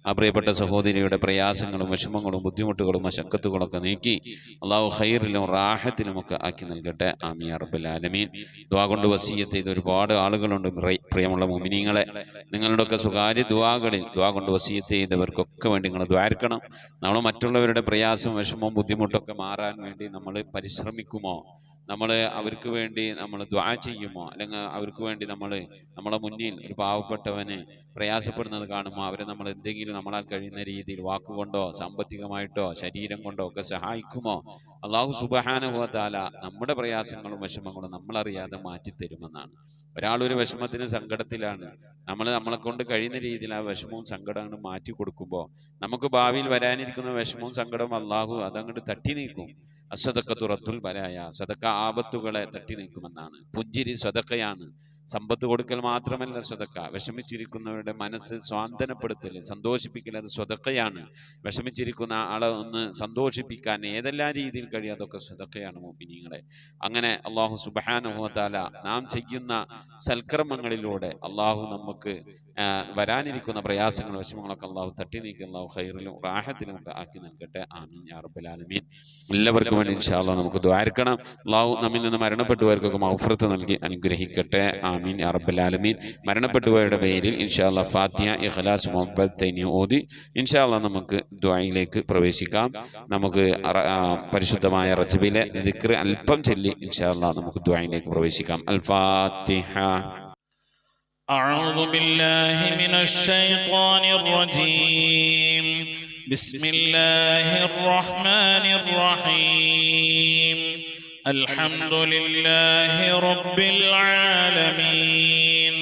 ആ പ്രിയപ്പെട്ട സഹോദരിയുടെ പ്രയാസങ്ങളും വിഷമങ്ങളും ബുദ്ധിമുട്ടുകളും മശക്കത്തുകളൊക്കെ നീക്കി അള്ളാഹു ഖൈറിലും റാഹത്തിലുമൊക്കെ ആക്കി നൽകട്ടെ. ആമീൻ യാ റബ്ബൽ ആലമീൻ. ദുആ കൊണ്ട് വസിയ്യത്ത് ചെയ്ത ഒരുപാട് ആളുകളുണ്ട്. പ്രിയമുള്ള മുഅ്മിനീങ്ങളെ, നിങ്ങളുടെയൊക്കെ സ്വകാര്യ ദുആകളിൽ ദുആ കൊണ്ട് വസിയ്യത്ത് ചെയ്തവർക്കൊക്കെ വേണ്ടി നിങ്ങൾ ദ്വാരിക്കണം. നമ്മൾ മറ്റുള്ളവരുടെ പ്രയാസവും വിഷമവും ബുദ്ധിമുട്ടൊക്കെ മാറാൻ വേണ്ടി നമ്മൾ പരിശ്രമിക്കുമോ? നമ്മൾ അവർക്ക് വേണ്ടി നമ്മൾ ദ്വാ ചെയ്യുമോ? അല്ലെങ്കിൽ അവർക്ക് വേണ്ടി നമ്മളെ മുന്നിൽ ഒരു പാവപ്പെട്ടവന് പ്രയാസപ്പെടുന്നത് കാണുമ്പോൾ അവരെ നമ്മൾ എന്തെങ്കിലും നമ്മളാൽ കഴിയുന്ന രീതിയിൽ വാക്കുകൊണ്ടോ സാമ്പത്തികമായിട്ടോ ശരീരം കൊണ്ടോ ഒക്കെ സഹായിക്കുമോ? അള്ളാഹു സുബ്ഹാനഹു വ തആല നമ്മുടെ പ്രയാസങ്ങളും വിഷമങ്ങളും നമ്മളറിയാതെ മാറ്റിത്തരുമെന്നാണ്. ഒരാളൊരു വിഷമത്തിന് സങ്കടത്തിലാണ്, നമ്മളെ കൊണ്ട് കഴിയുന്ന രീതിയിൽ ആ വിഷമവും സങ്കടങ്ങളും മാറ്റി കൊടുക്കുമ്പോൾ നമുക്ക് ഭാവിയിൽ വരാനിരിക്കുന്ന വിഷമവും സങ്കടവും അള്ളാഹു അതങ്ങോട്ട് തട്ടി നീക്കും. അസ്സദഖത്തു റദ്ദുൽ ബലായ, സദഖ ആപത്തുകളെ തട്ടി നീക്കുമെന്നാണ്. പുഞ്ചിരി സദഖയാണ്. സമ്പത്ത് കൊടുക്കൽ മാത്രമല്ല സദഖ. വിഷമിച്ചിരിക്കുന്നവരുടെ മനസ്സ് സ്വാന്തനപ്പെടുത്തൽ, സന്തോഷിപ്പിക്കൽ, അത് സദഖയാണ്. വിഷമിച്ചിരിക്കുന്ന ആളെ ഒന്ന് സന്തോഷിപ്പിക്കാൻ ഏതെല്ലാം രീതിയിൽ കഴിയും അതൊക്കെ സദഖയാണ് മുഅ്മിനീങ്ങളെ. അങ്ങനെ അല്ലാഹു സുബ്ഹാനഹു വ തആല നാം ചെയ്യുന്ന സൽക്കർമ്മങ്ങളിലൂടെ അല്ലാഹു നമുക്ക് വരാനിരിക്കുന്ന പ്രയാസങ്ങളും വിഷമങ്ങളൊക്കെ അല്ലാഹു തട്ടി നീക്കി അല്ലാഹു ഖൈറിലും റാഹത്തിലും ഒക്കെ ആക്കി നൽകട്ടെ. ആമീൻ യാ റബ്ബൽ ആലമീൻ. എല്ലാവർക്കും വേണ്ടി ഇൻഷാ അല്ലാഹ് നമുക്ക് ദുആരിക്കണം. അല്ലാഹു നമ്മിൽ നിന്ന് മരണപ്പെട്ടുപോയവർക്കൊക്കെ മഗ്ഫിറത്ത് നൽകി അനുഗ്രഹിക്കട്ടെ. ആമീൻ യാ റബ്ബൽ ആലമീൻ. മരണപ്പെട്ടുപോയവരുടെ പേരിൽ ഇൻഷാ അല്ലാഹ് ഫാത്തിഹ, ഇഖ്ലാസ്, മുഅവ്വദത്തൈനി ഓതി ഇൻഷാ അല്ലാഹ് നമുക്ക് ദുആയിലേക്ക് പ്രവേശിക്കാം. നമുക്ക് പരിശുദ്ധമായ റജബിലെ ദിക്ർ അല്പം ചൊല്ലി ഇൻഷാ അല്ലാഹ് നമുക്ക് ദുആയിലേക്ക് പ്രവേശിക്കാം. അൽ ഫാത്തിഹ. أعوذ بالله من الشيطان الرجيم. بسم الله الرحمن الرحيم. الحمد لله رب العالمين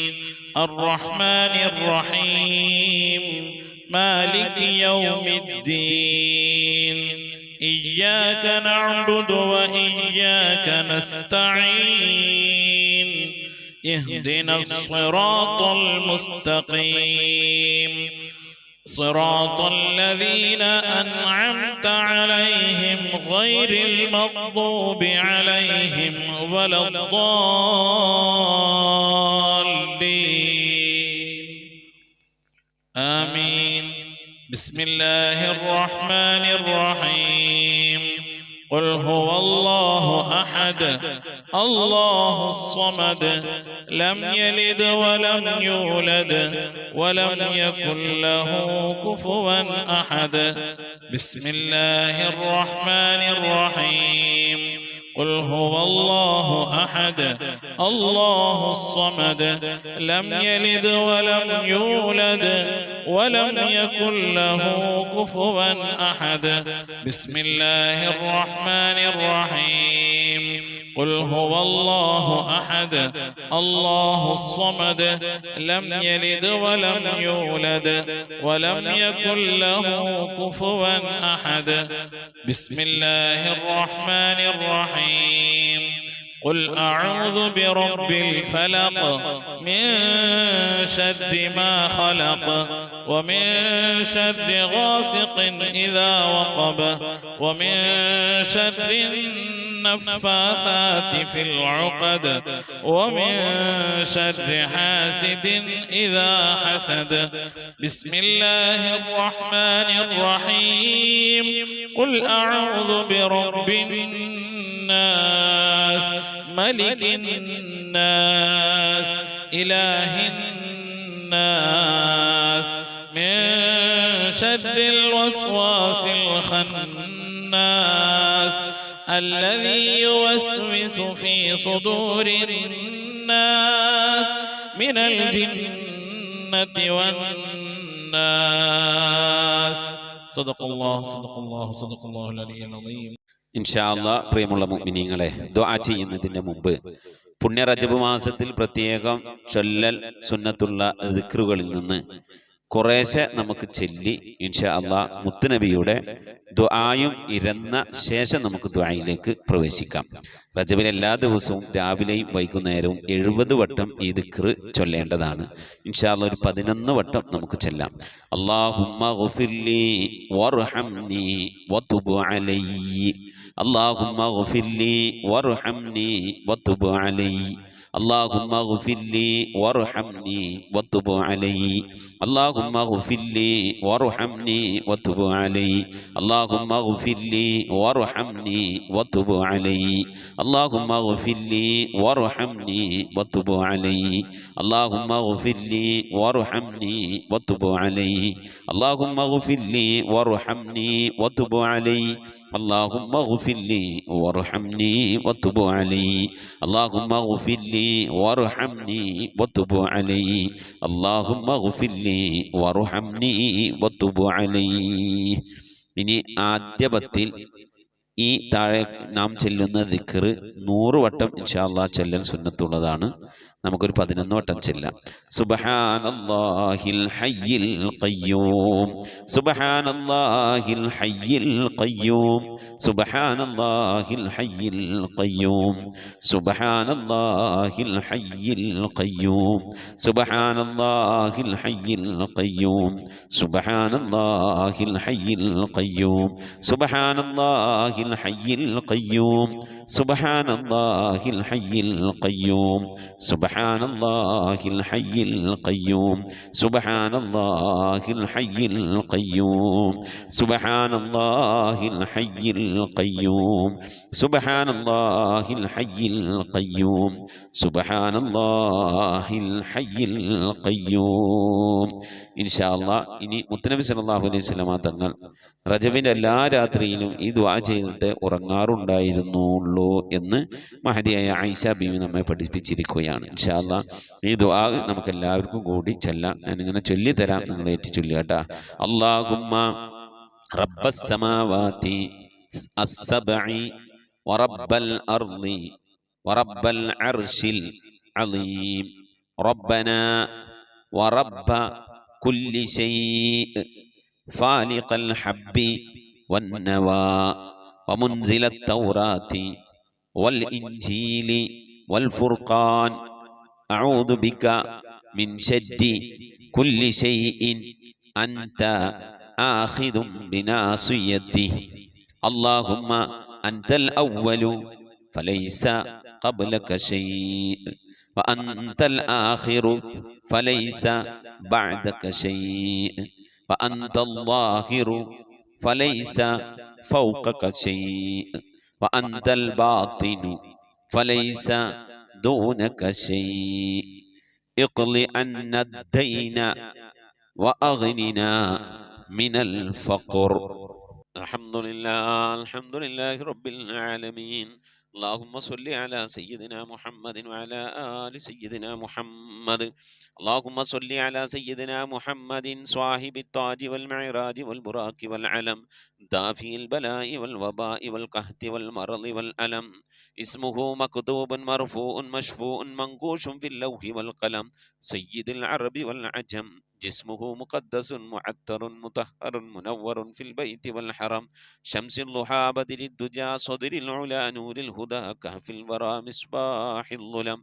الرحمن الرحيم مالك يوم الدين إياك نعبد وإياك نستعين اهدنا الصراط المستقيم صراط الذين أنعمت عليهم غير المغضوب عليهم ولا الضالين آمين. بسم الله الرحمن الرحيم. قل هو الله أحد الله الصمد لم يلد ولم يولد ولم يكن له كفوا أحد. بسم الله الرحمن الرحيم. قل هو الله أحد الله الصمد لم يلد ولم يولد ولم يكن له كفوا أحد. بسم الله الرحمن الرحيم. قل هو الله أحد الله الصمد لم يلد ولم يولد ولم يكن له كفوا أحد. بسم الله الرحمن الرحيم. قل أعوذ برب الفلق من شر ما خلق ومن شر غاسق إذا وقب ومن شر النفاثات في العقد ومن شر حاسد إذا حسد. بسم الله الرحمن الرحيم. قل أعوذ برب الناس ملك الناس إله الناس من شر الوسواس الخناس الذي يوسوس في صدور الناس من الجنة والناس. صدق الله صدق الله صدق الله العلي العظيم. ഇൻഷാ അല്ലാഹ്. പ്രിയമുള്ള മുഅ്മിനീങ്ങളെ, ദുആ ചെയ്യുന്നതിന് മുമ്പ് പുണ്യ റജബ് മാസത്തിൽ പ്രത്യേകം ചൊല്ലൽ സുന്നത്തുള്ള ദിക്റുകളിൽ നിന്ന് കുറേശ്ശെ നമുക്ക് ചൊല്ലി ഇൻഷാ അള്ളാഹ് മുത്തുനബിയുടെ ദുആയും ഇരന്ന ശേഷം നമുക്ക് ദുആയിലേക്ക് പ്രവേശിക്കാം. റജബിൽ എല്ലാ ദിവസവും രാവിലെയും വൈകുന്നേരവും 70 വട്ടം ഈ ദിക്ർ ചൊല്ലേണ്ടതാണ്. ഇൻഷാ അള്ളാഹ് ഒരു 11 വട്ടം നമുക്ക് ചൊല്ലാം. അല്ലാഹുമ്മ ഗഫിർലി വർഹംനി വതുബ് അലയ്യ. അല്ലാഹുമ്മ ഗഫിർലി വർഹംനി വതുബ് അലയ്യ. اللهم اغفر لي وارحمني وتب علي. اللهم اغفر لي وارحمني وتب علي. اللهم اغفر لي وارحمني وتب علي. اللهم اغفر لي وارحمني وتب علي. اللهم اغفر لي وارحمني وتب علي. اللهم اغفر لي وارحمني وتب علي. اللهم اغفر لي وارحمني وتب علي. اللهم اغفر لي وارحمني وتب علي. اللهم اغفر لي وارحمني وتب علي. ഇനി ആദ്യപത്തിൽ ഈ താഴെ നാം ചെല്ലുന്ന ദിക്ർ 100 വട്ടം ഇൻഷാ അല്ലാഹ് ചെല്ലൽ സുന്നത്തുള്ളതാണ്. നമുക്കൊരു 11 വട്ടം ചെല്ലാം. സുബ്ഹാനല്ലാഹിൽ ഹയ്യിൽ ഖയ്യൂം. സുബ്ഹാനല്ലാഹിൽ ഹയ്യിൽ ഖയ്യൂം. സുബ്ഹാനല്ലാഹിൽ ഹയ്യിൽ ഖയ്യൂം. സുബ്ഹാനല്ലാഹിൽ ഹയ്യിൽ ഖയ്യൂം. സുബ്ഹാനല്ലാഹിൽ ഹയ്യിൽ ഖയ്യൂം. സുബ്ഹാനല്ലാഹിൽ ഹയ്യിൽ ഖയ്യൂം. സുബ്ഹാനല്ലാഹിൽ ഹയ്യിൽ ഖയ്യൂം. സുബ്ഹാനല്ലാഹിൽ ഹയ്യിൽ ഖയ്യൂം. സുബ്ഹാനല്ലാഹിൽ ഹയ്യിൽ ഖയ്യൂം. സുബ്ഹാനല്ലാഹിൽ ഹയ്യിൽ ഖയ്യൂം. സുബ്ഹാനല്ലാഹിൽ ഹയ്യിൽ ഖയ്യൂം. സുബ്ഹാനല്ലാഹിൽ ഹയ്യിൽ ഖയ്യൂം. സുബ്ഹാനല്ലാഹിൽ ഹയ്യിൽ ഖയ്യൂം. ഇൻഷാ അല്ലാഹ് ഇനി മുത്തനബി സല്ലല്ലാഹു അലൈഹി വസല്ലമ തങ്ങൾ റജബിന്റെ എല്ലാ രാത്രിയിലും ഈ ദുആ ചെയ്തിട്ട് ഉറങ്ങാറുണ്ടായിരുന്നുള്ളൂ എന്ന് മഹദിയായ ആയിഷ ബീവി നമ്മെ പഠിപ്പിച്ചിരിക്കുകയാണ്. ഇൻഷാ അല്ലാഹ് ഈ ദുആ നമുക്ക് എല്ലാവർക്കും കൂടി ചൊല്ലാം. ഞാനിങ്ങനെ ചൊല്ലിത്തരാം, നിങ്ങൾ ഏറ്റി ചൊല്ലുക കേട്ടാ. അല്ലാഹുമ്മ റബ്ബസ് സമാവാതി അസ്സബഇ വറബ്ബൽ അർളി വറബ്ബൽ അർശിൽ അളീം റബ്ബനാ വറബ്ബ കുല്ലി ശൈഇ ഫാലിഖൽ ഹബ്ബി വന്നവാ ومنزل التوراة والإنجيل والفرقان أعوذ بك من شر كل شيء أنت آخذ بناصيته. اللهم أنت الأول فليس قبلك شيء وأنت الآخر فليس بعدك شيء وأنت الظاهر فليس فوقك شيء وأنت الباطن فليس دونك شيء. اقض عنا الدين وأغننا من الفقر. الحمد لله رب العالمين. اللهم صل على سيدنا محمد وعلى آل سيدنا محمد. اللهم صل على سيدنا محمد صاحب التاج والمعراج والبراق والعلم دافع البلاء والوباء والقحط والمرض والألم. اسمه مكتوب مرفوع مشفوع منقوش في اللوح والقلم. سيد العرب والعجم. جسمه مقدس معطر مطهر منور في البيت والحرم. شمس الضحى بدر الدجى صدر العلا نور الهدى كهف الورى مصباح الظلم.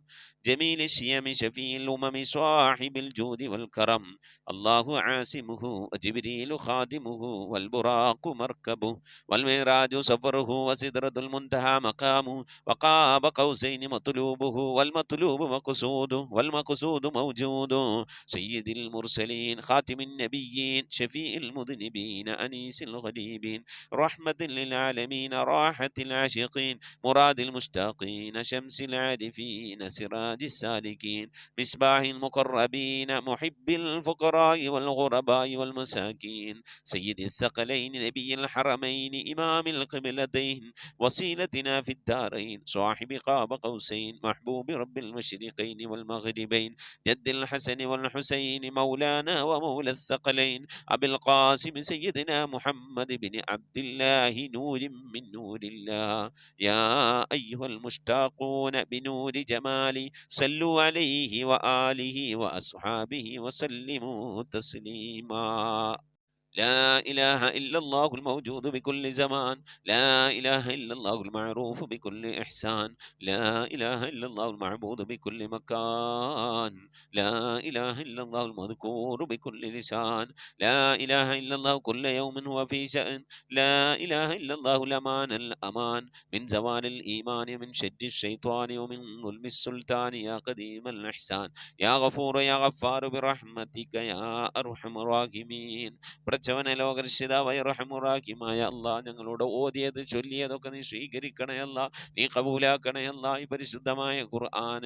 جميل الشيم شفيع الأمم صاحب الجود والكرم. الله عاصمه وجبريل خادمه والبراق مركبه والمعراج سفره وسدرة المنتهى مقامه وقاب قوسين مطلوبه والمطلوب مقصوده والمقصود موجود. سيد المرسلين خاتم النبيين شفيع المذنبين أنيس الغريبين رحمة للعالمين راحة العاشقين مراد المشتاقين شمس العارفين سراج السالكين مصباح المقربين محب الفقراء والغرباء والمساكين. سيد الثقلين نبي الحرمين إمام القبلتين وسيلتنا في الدارين صاحب قاب قوسين محبوب رب المشرقين والمغربين جد الحسن والحسين مولانا مولانا ومولى الثقلين أبي القاسم سيدنا محمد بن عبد الله نور من نور الله. يا أيها المشتاقون بنور جمالي صلوا عليه وآله وأصحابه وسلموا تسليما. لا إله إلا الله الموجود بكل زمان، لا إله إلا الله المعروف بكل إحسان، لا إله إلا الله المعبود بكل مكان، لا إله إلا الله المذكور بكل لسان، لا إله إلا الله كل يوم هو في شأن، لا إله إلا الله الأمان الأمان من زوال الإيمان من شد الشيطان ومن ظلم السلطان. يا قديم الإحسان يا غفور يا غفار برحمتك يا أرحم الراحمين. പഠിച്ചവനെ ലോകരക്ഷിതാവായ റഹ്മുറാഹിമായ അല്ലാഹ് ഞങ്ങളോട് ഓതിയത് ചൊല്ലിയതൊക്കെ നീ സ്വീകരിക്കണേ അല്ലാഹ്, നീ കബൂലാക്കണേ അല്ലാഹ്. ഈ പരിശുദ്ധമായ ഖുർആൻ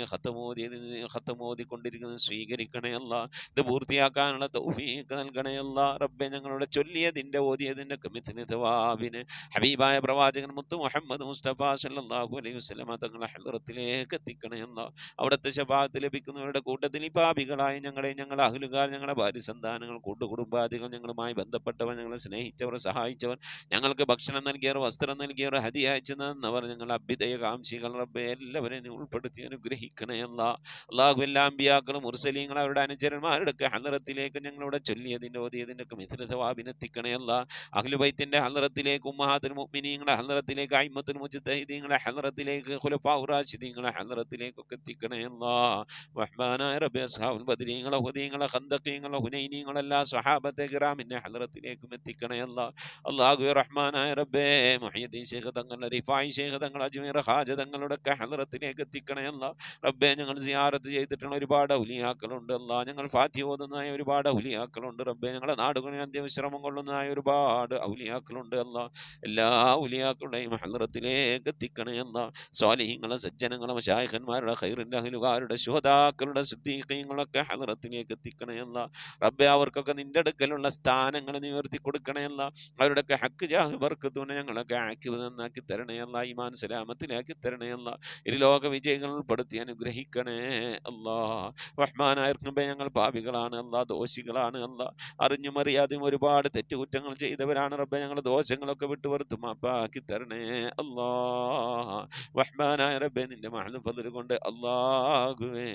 ഖത്തമോദിക്കൊണ്ടിരിക്കുന്നത് സ്വീകരിക്കണേ അല്ലാഹ്. ഇത് പൂർത്തിയാക്കാനുള്ള തൗഫീഖ് നൽകണേ അല്ലാഹ്. റബ്ബേ ഞങ്ങളുടെ ചൊല്ലിയതിൻ്റെ ഓതിയതിൻ്റെ മിഥ്ല തവാബിന് ഹബീബായ പ്രവാചകൻ മുത്ത് മുഹമ്മദ് മുസ്തഫ സല്ലല്ലാഹു അലൈഹി വസല്ലമ തങ്ങളുടെ ഹദ്റത്തിലേക്ക് എത്തിക്കണേ അല്ലാഹ്. അവിടുത്തെ ശഫാഅത്ത് ലഭിക്കുന്നവരുടെ കൂട്ടത്തിൽ ഈ പാപികളായ ഞങ്ങളെ, ഞങ്ങളുടെ അഹ്ലുകാർ, ഞങ്ങളുടെ ഭാര്യ സന്താനങ്ങൾ, കൂട്ടുകുടുംബാദികൾ, ഞങ്ങളുമായി ബന്ധപ്പെട്ടവർ, ഞങ്ങളെ സ്നേഹിച്ചവർ, സഹായിച്ചവർ, ഞങ്ങൾക്ക് ഭക്ഷണം നൽകിയവർ, വസ്ത്രം നൽകിയവർ, ഹദിയ അയച്ചു തന്നവർ, ഞങ്ങളുടെ അഭ്യുദയ കാംക്ഷികൾ റബ്ബേ എല്ലാവരെയും ഉൾപ്പെടുത്തി അനുഗ്രഹിക്കണേ അല്ലാഹ്. അല്ലാഹു എല്ലാ അമ്പിയാക്കളും മുർസലീങ്ങൾ അവരുടെ അനുചരന്മാരുടെ ഹളറത്തിലേക്ക് ഞങ്ങളുടെ ചൊല്ലിയതിൻ്റെ ഓതിയതിൻ്റെ മിഥ്ല തവാബിനെത്തിക്കണേ അല്ലാഹ്. അഹ്ലു ബൈത്തിന്റെ ഹളറത്തിലേക്ക്, ഉമ്മഹാത്തുൽ മുഅ്മിനീങ്ങളുടെ ഹളറത്തിലേക്ക്, അയിമ്മത്തുൽ മുജ്തഹിദീങ്ങളുടെ ഹളറത്തിലേക്ക്, ഖുലഫാഉർ റാഷിദീങ്ങളുടെ ഹളറത്തിലേക്കൊക്കെ എത്തിക്കണേ അല്ലാഹ്. റഹ്മാനായ റബ്ബേ അസ്ഹാബുൽ ബദരീങ്ങളെ, ഹുദീങ്ങളെ, ഖന്ദഖീങ്ങളെ, ഹുനൈനീങ്ങളെ എല്ലാ സ്വഹാബത്തെ കിറാമിന്റെ ഹളറത്തിലേക്കും എത്തിക്കണേ അല്ലാഹ്. അല്ലാഹു റഹ്മാനായ റബ്ബേ മുഹയ്യിദ്ദീൻ ശൈഖ് തങ്ങളുടെ, റിഫായി ശൈഖ് തങ്ങളുടെ, അജ്മീർ ഹാജ തങ്ങളുടെ ഒക്കെ ഹളറത്തിലേക്ക് എത്തിക്കണേ അല്ലാഹ്. റബ്ബേ ഞങ്ങൾ സിയാറത്ത് ചെയ്തിട്ടുള്ള ഒരുപാട് ഔലിയാക്കളുണ്ട് അല്ലാഹ്. ഞങ്ങൾ ഫാത്തിഹ ഓതുന്നതായ ഒരുപാട് ഔലിയാക്കളുണ്ട് റബ്ബേ. ഞങ്ങളുടെ നാടുകളിൽ അന്ത്യവിശ്രമം കൊള്ളുന്നതായ ഒരുപാട് ഔലിയാക്കളുണ്ട് അല്ലാഹ്. എല്ലാ ഔലിയാക്കളുടെയും ഹളറത്തിലേക്ക് എത്തിക്കണേ അല്ലാഹ്. സ്വാലിഹീങ്ങളെ, സജ്ജനങ്ങളെ, മശായിഖന്മാരുടെ, ഖൈറിന്റെ അഹ്ലുകാരുടെ, ശുഹദാക്കളുടെ, സിദ്ദീഖീങ്ങളൊക്കെ ഹളറത്തിലേക്ക് എത്തിക്കണേ അല്ലാഹ്. റബ്ബേ അവർക്കൊക്കെ നിന്റെ അടുക്കലുള്ള സ്ഥാനങ്ങൾ നീ ഉയർത്തി കൊടുക്കണേ അല്ലാഹ്. അവരുടെയൊക്കെ ഹക്ക് ജാഹ് ബർക്കത്തൂനെ ഞങ്ങളൊക്കെ ആക്കിവ് നന്നാക്കി തരണേ അല്ലാഹ്. ഈമാൻ സലാമത്തിലാക്കി തരണേ അല്ലാഹ്. ഇരുലോക വിജയികൾ ഉൾപ്പെടുത്തി അനുഗ്രഹിക്കണേ അല്ലാഹ്. റഹ്മാനായ റബ്ബേ ഞങ്ങൾ പാപികളാണ് അല്ലാഹ്, ദോഷികളാണ് അല്ലാഹ്. അറിഞ്ഞും അറിയാതെയും ഒരുപാട് തെറ്റുകുറ്റങ്ങൾ ചെയ്തവരാണ് റബ്ബേ. ഞങ്ങൾ ദോഷങ്ങളൊക്കെ വിട്ടുവറുത്ത് മാപ്പാക്കി തരണേ അല്ലാഹ്. റഹ്മാനായ റബ്ബേ നിന്റെ മഹ്ദ് ഫദ്ൽ കൊണ്ട് അല്ലാഹുവേ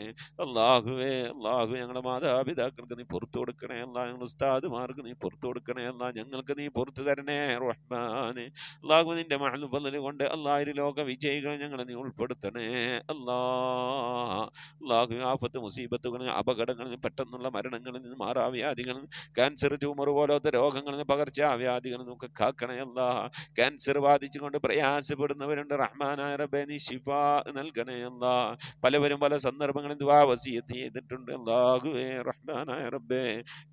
അല്ലാഹുവേ അല്ലാഹു ഞങ്ങളുടെ മാതാപിതാക്കൾക്ക് നീ പുറത്തു കൊടുക്കണേ അല്ലാഹ്. ഞങ്ങൾ ഉസ്താദുമാർക്ക് നീ പുറത്തു കൊടുക്കണേ അല്ലാഹ്. ഞങ്ങൾക്ക് നീ പുറത്തു തരണേ റഹ്മാനെ. അല്ലാഹു നിന്റെ മഹ്ദ് ഫദ്ൽ കൊണ്ട് അല്ലാഹ് ലോക വിജയികൾ ഞങ്ങളെ നീ ഉൾപ്പെടുത്തണേ അല്ലാഹ്. അല്ലാഹു ആഫത്ത്, മുസീബത്തുകളിൽ, അപകടങ്ങളിൽ നിന്ന്, പെട്ടെന്നുള്ള മരണങ്ങളിൽ നിന്ന്, മാറാവ്യാധികളിൽ നിന്ന്, ക്യാൻസർ, ട്യൂമർ പോലത്തെ രോഗങ്ങളിൽ നിന്ന്, പകർച്ചവ്യാധികളിൽ നിന്നൊക്കെ കാക്കണേ അല്ലാഹ്. ക്യാൻസർ ബാധിച്ചുകൊണ്ട് പ്രയാസപ്പെടുന്നവരുണ്ട് റഹ്മാനായ റബ്ബേ നീ ശിഫാ നൽകണേ അല്ലാഹ്. പലവരും പല സന്ദർഭങ്ങളിൽ ദുആ വസിയത്ത് ചെയ്തിട്ടുണ്ട് അല്ലാഹുവേ റഹ്മാനായ റബ്ബേ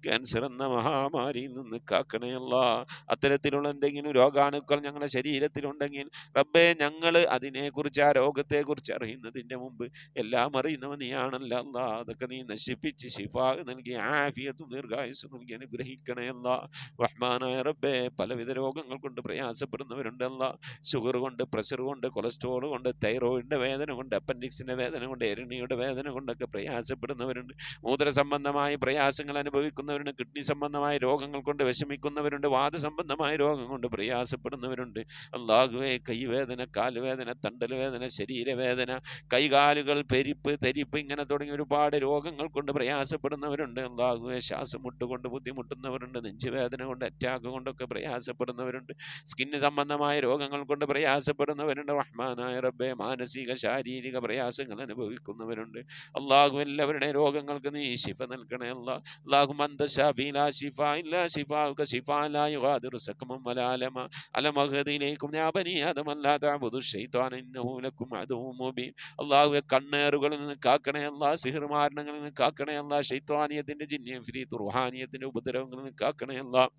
ക്യാൻസർ എന്ന മഹാമാരിയിൽ നിന്ന് കാക്കണേ അല്ലാഹ്. അത്തരത്തിലുള്ള എന്തെങ്കിലും രോഗാണുക്കൾ ഞങ്ങളുടെ ശരീരത്തിലുണ്ടെങ്കിൽ റബ്ബേ ഞങ്ങൾ അതിനെക്കുറിച്ച്, ആ രോഗത്തെക്കുറിച്ച് അറിയുന്നതിൻ്റെ മുമ്പ് എല്ലാം അറിയുന്നവൻ നീയാണല്ലോ അല്ലാഹ്. അതൊക്കെ നീ നശിപ്പിച്ച് ശിഫാ നൽകി ആഫിയത്തും ദീർഘായുസ്സും നൽകി അനുഗ്രഹിക്കണേ അല്ലാഹ്. റഹ്മാനായ റബ്ബേ പലവിധ രോഗങ്ങൾ കൊണ്ട് പ്രയാസപ്പെടുന്നവരുണ്ട് അല്ലാഹ്. ഷുഗർ കൊണ്ട്, പ്രഷർ കൊണ്ട്, കൊളസ്ട്രോൾ കൊണ്ട്, തൈറോയിഡിന്റെ വേദന കൊണ്ട്, അപ്പൻഡിക്സിന്റെ വേദന കൊണ്ട്, എരണിയുടെ വേദന കൊണ്ടൊക്കെ പ്രയാസപ്പെടുന്നവരുണ്ട്. മൂത്ര സംബന്ധമായ പ്രയാസങ്ങൾ അനുഭവിക്കുന്നവരുണ്ട്. കിഡ്നി സംബന്ധമായ രോഗങ്ങൾ കൊണ്ട് വിഷമിക്കുന്നവരുണ്ട്. വാദസംബന്ധമായ രോഗം കൊണ്ട് പ്രയാസപ്പെടുന്നവരുണ്ട് അല്ലാഹുവേ. കൈവേദന, കാലുവേദന, തണ്ടൽ വേദന, ശരീരവേദന, കൈകാലുകൾ പെരിപ്പ്, തെരിപ്പ്, ഇങ്ങനെ തുടങ്ങി ഒരുപാട് രോഗങ്ങൾ കൊണ്ട് പ്രയാസപ്പെടുന്നവരുണ്ട് അല്ലാഹുവേ. ശ്വാസം മുട്ടുകൊണ്ട് ബുദ്ധിമുട്ടുന്നവരുണ്ട്. നെഞ്ചുവേദന കൊണ്ട്, അറ്റാക്ക് കൊണ്ടൊക്കെ പ്രയാസപ്പെടുന്നവരുണ്ട്. സ്കിന്ന് സംബന്ധമായ രോഗങ്ങൾ കൊണ്ട് പ്രയാസപ്പെടുന്നവരുണ്ട് റഹ്മാനായ റബ്ബേ. മാനസിക, ശാരീരിക പ്രയാസങ്ങൾ അനുഭവിക്കുന്നവരുണ്ട് അല്ലാഹു. എല്ലാവരുടെ രോഗങ്ങൾക്ക് നീ ശിഫ നൽകണേ അല്ലാഹ്. അല്ലാഹുമ്മ അന്ത ശാഫി ലാ ശിഫാ ഇല്ലാ ശിഫാഉക ശിഫാ ലാ യുഗാദിറു സഖമൻ വലാ അലമ അലം അഹ്ദിലേക്കും യാ ബനി ആദം അല്ലാ തഅബുദു ശൈത്വാന ഇന്നഹു ലക്കും അദുവ്വുൻ മുബീൻ. അല്ലാഹുവേ കണ്ണേറുകളിൽ നിന്ന് കാക്കണേ അല്ലാഹ്. സിഹ്ർ മാരണങ്ങളിൽ നിന്ന് കാക്കണേ അല്ലാഹ്. ശൈത്വാനിയത്തിന്റെ, ജിന്നിയ, ഫരീത്ത്, റുഹാനിയത്തിന്റെ ഉപദ്രവങ്ങളിൽ നിന്ന് കാക്കണേ അല്ലാഹ്.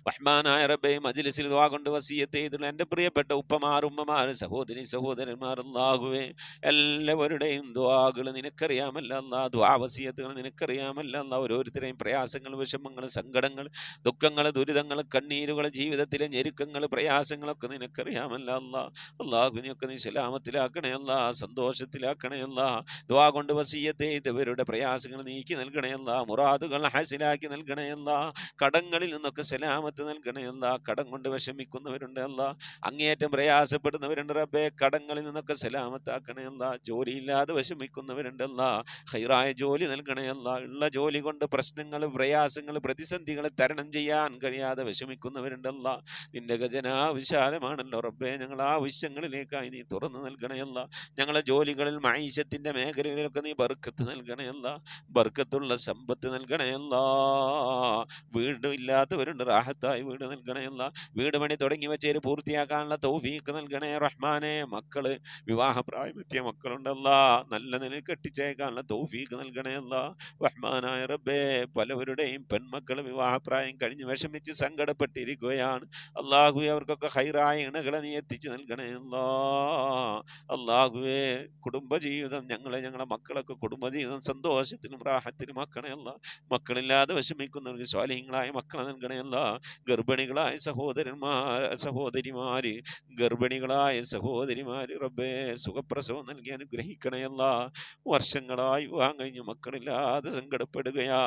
റഹ്മാനായ റബ്ബേ, മജ്ലിസിൽ ദുആ കൊണ്ട് വസിയത്ത് ചെയ്തിട്ടുള്ള എൻ്റെ പ്രിയപ്പെട്ട ഉപ്പമാർ, ഉമ്മമാർ, സഹോദരി സഹോദരന്മാർ, അല്ലാഹുവേ, എല്ലാവരുടെയും ദുആകൾ നിനക്കറിയാമല്ല അല്ലാഹ്, ദുആ വസിയത്തുകൾ നിനക്കറിയാമല്ല അല്ലാഹ്. ഓരോരുത്തരെയും പ്രയാസങ്ങൾ, വിഷമങ്ങൾ, സങ്കടങ്ങൾ, ദുഃഖങ്ങൾ, ദുരിതങ്ങൾ, കണ്ണീരുകൾ, ജീവിതത്തിലെ ഞെരുക്കങ്ങൾ, പ്രയാസങ്ങളൊക്കെ നിനക്കറിയാമല്ല അല്ലാഹ്. അല്ലാഹുവിനെയൊക്കെ നീ സലാമത്തിലാക്കണേ അല്ലാഹ്, സന്തോഷത്തിലാക്കണേ അല്ലാഹ്. ദുആ കൊണ്ട് വസിയത്ത് ചെയ്തവരുടെ പ്രയാസങ്ങൾ നീക്കി നൽകണേ അല്ലാഹ്, മുറാദുകൾ ഹാസിലാക്കി നൽകണേ അല്ലാഹ്. കടങ്ങളിൽ നിന്നൊക്കെ സലാമത്ത് നൽകണേ അല്ലാഹ്. കടം കൊണ്ട് വിഷമിക്കുന്നവരുണ്ട് അല്ലാഹ്, അങ്ങേയറ്റം പ്രയാസപ്പെടുന്നവരുണ്ട് റബ്ബേ, കടങ്ങളിൽ നിന്നൊക്കെ സലാമത്താക്കണേ അല്ലാഹ്. ജോലിയില്ലാതെ വിഷമിക്കുന്നവരുണ്ട് അല്ലാഹ്, ഖൈറായ ജോലി നൽകണേ അല്ലാഹ്. ഉള്ള ജോലി കൊണ്ട് പ്രശ്നങ്ങൾ, പ്രയാസങ്ങൾ, പ്രതിസന്ധികളെ തരണം ചെയ്യാൻ കഴിയാതെ വിഷമിക്കുന്നവരുണ്ട് അല്ലാഹ്. നിന്റെ ഖജനാ വിശാലമാണല്ലോ റബ്ബേ, ഞങ്ങൾ ആ ആവശ്യങ്ങളിലേക്കായി നീ തുറന്നു നൽകണേ അല്ലാഹ്. ഞങ്ങളെ ജോലികളിൽ, മഈശത്തിന്റെ മേഖലകളിലൊക്കെ നീ ബർക്കത്ത് നൽകണേ അല്ലാഹ്, ബർക്കത്തുള്ള സമ്പത്ത് നൽകണേ അല്ലാഹ്. വീട് ഇല്ലാത്തവരുണ്ട്, റാഹത്തായി വീട് നൽകണേ അല്ലാഹ്. വീട് പണി തുടങ്ങി വെച്ചേര് പൂർത്തിയാക്കാനുള്ള തൗഫീഖ് നൽകണേ റഹ്മാനെ. മക്കള് വിവാഹപ്രായമെത്തിയ മക്കളുണ്ടല്ലാ, നല്ല നിലയിൽ കെട്ടിച്ചേക്കാനുള്ള തൗഫീഖ് നൽകണേ അല്ലാഹ്. റഹ്മാനായ റബ്ബേ, പലവരുടെയും പെൺമക്കൾ വിവാഹപ്രായം കഴിഞ്ഞ് വിഷമിച്ച് സങ്കടപ്പെട്ടിരിക്കുകയാണ് അല്ലാഹുവേ. അവർക്കൊക്കെ ഖൈറായ ഇണകളെ നീ എത്തിച്ചു നൽകണേ അല്ലാഹ്. അല്ലാഹുവേ, കുടുംബജീവിതം ഞങ്ങളെ മക്കളൊക്കെ കുടുംബജീവിതം സന്തോഷത്തിലും റാഹത്തിലും ആക്കണേ അല്ലാഹ്. മക്കളില്ലാതെ വിഷമിക്കുന്നവർക്ക് സ്വാലിഹീങ്ങളായ മക്കളെ നൽകണേ അല്ലാഹ്. ഗർഭിണികളായ സഹോദരിമാര്, ഗർഭിണികളായ സഹോദരിമാര് റബ്ബേ, സുഖപ്രസവം നൽകി അനുഗ്രഹിക്കണേ അല്ലാഹ്. വർഷങ്ങളായി വിവാഹം കഴിഞ്ഞ് മക്കളില്ലാതെ സങ്കടപ്പെടുകയാ.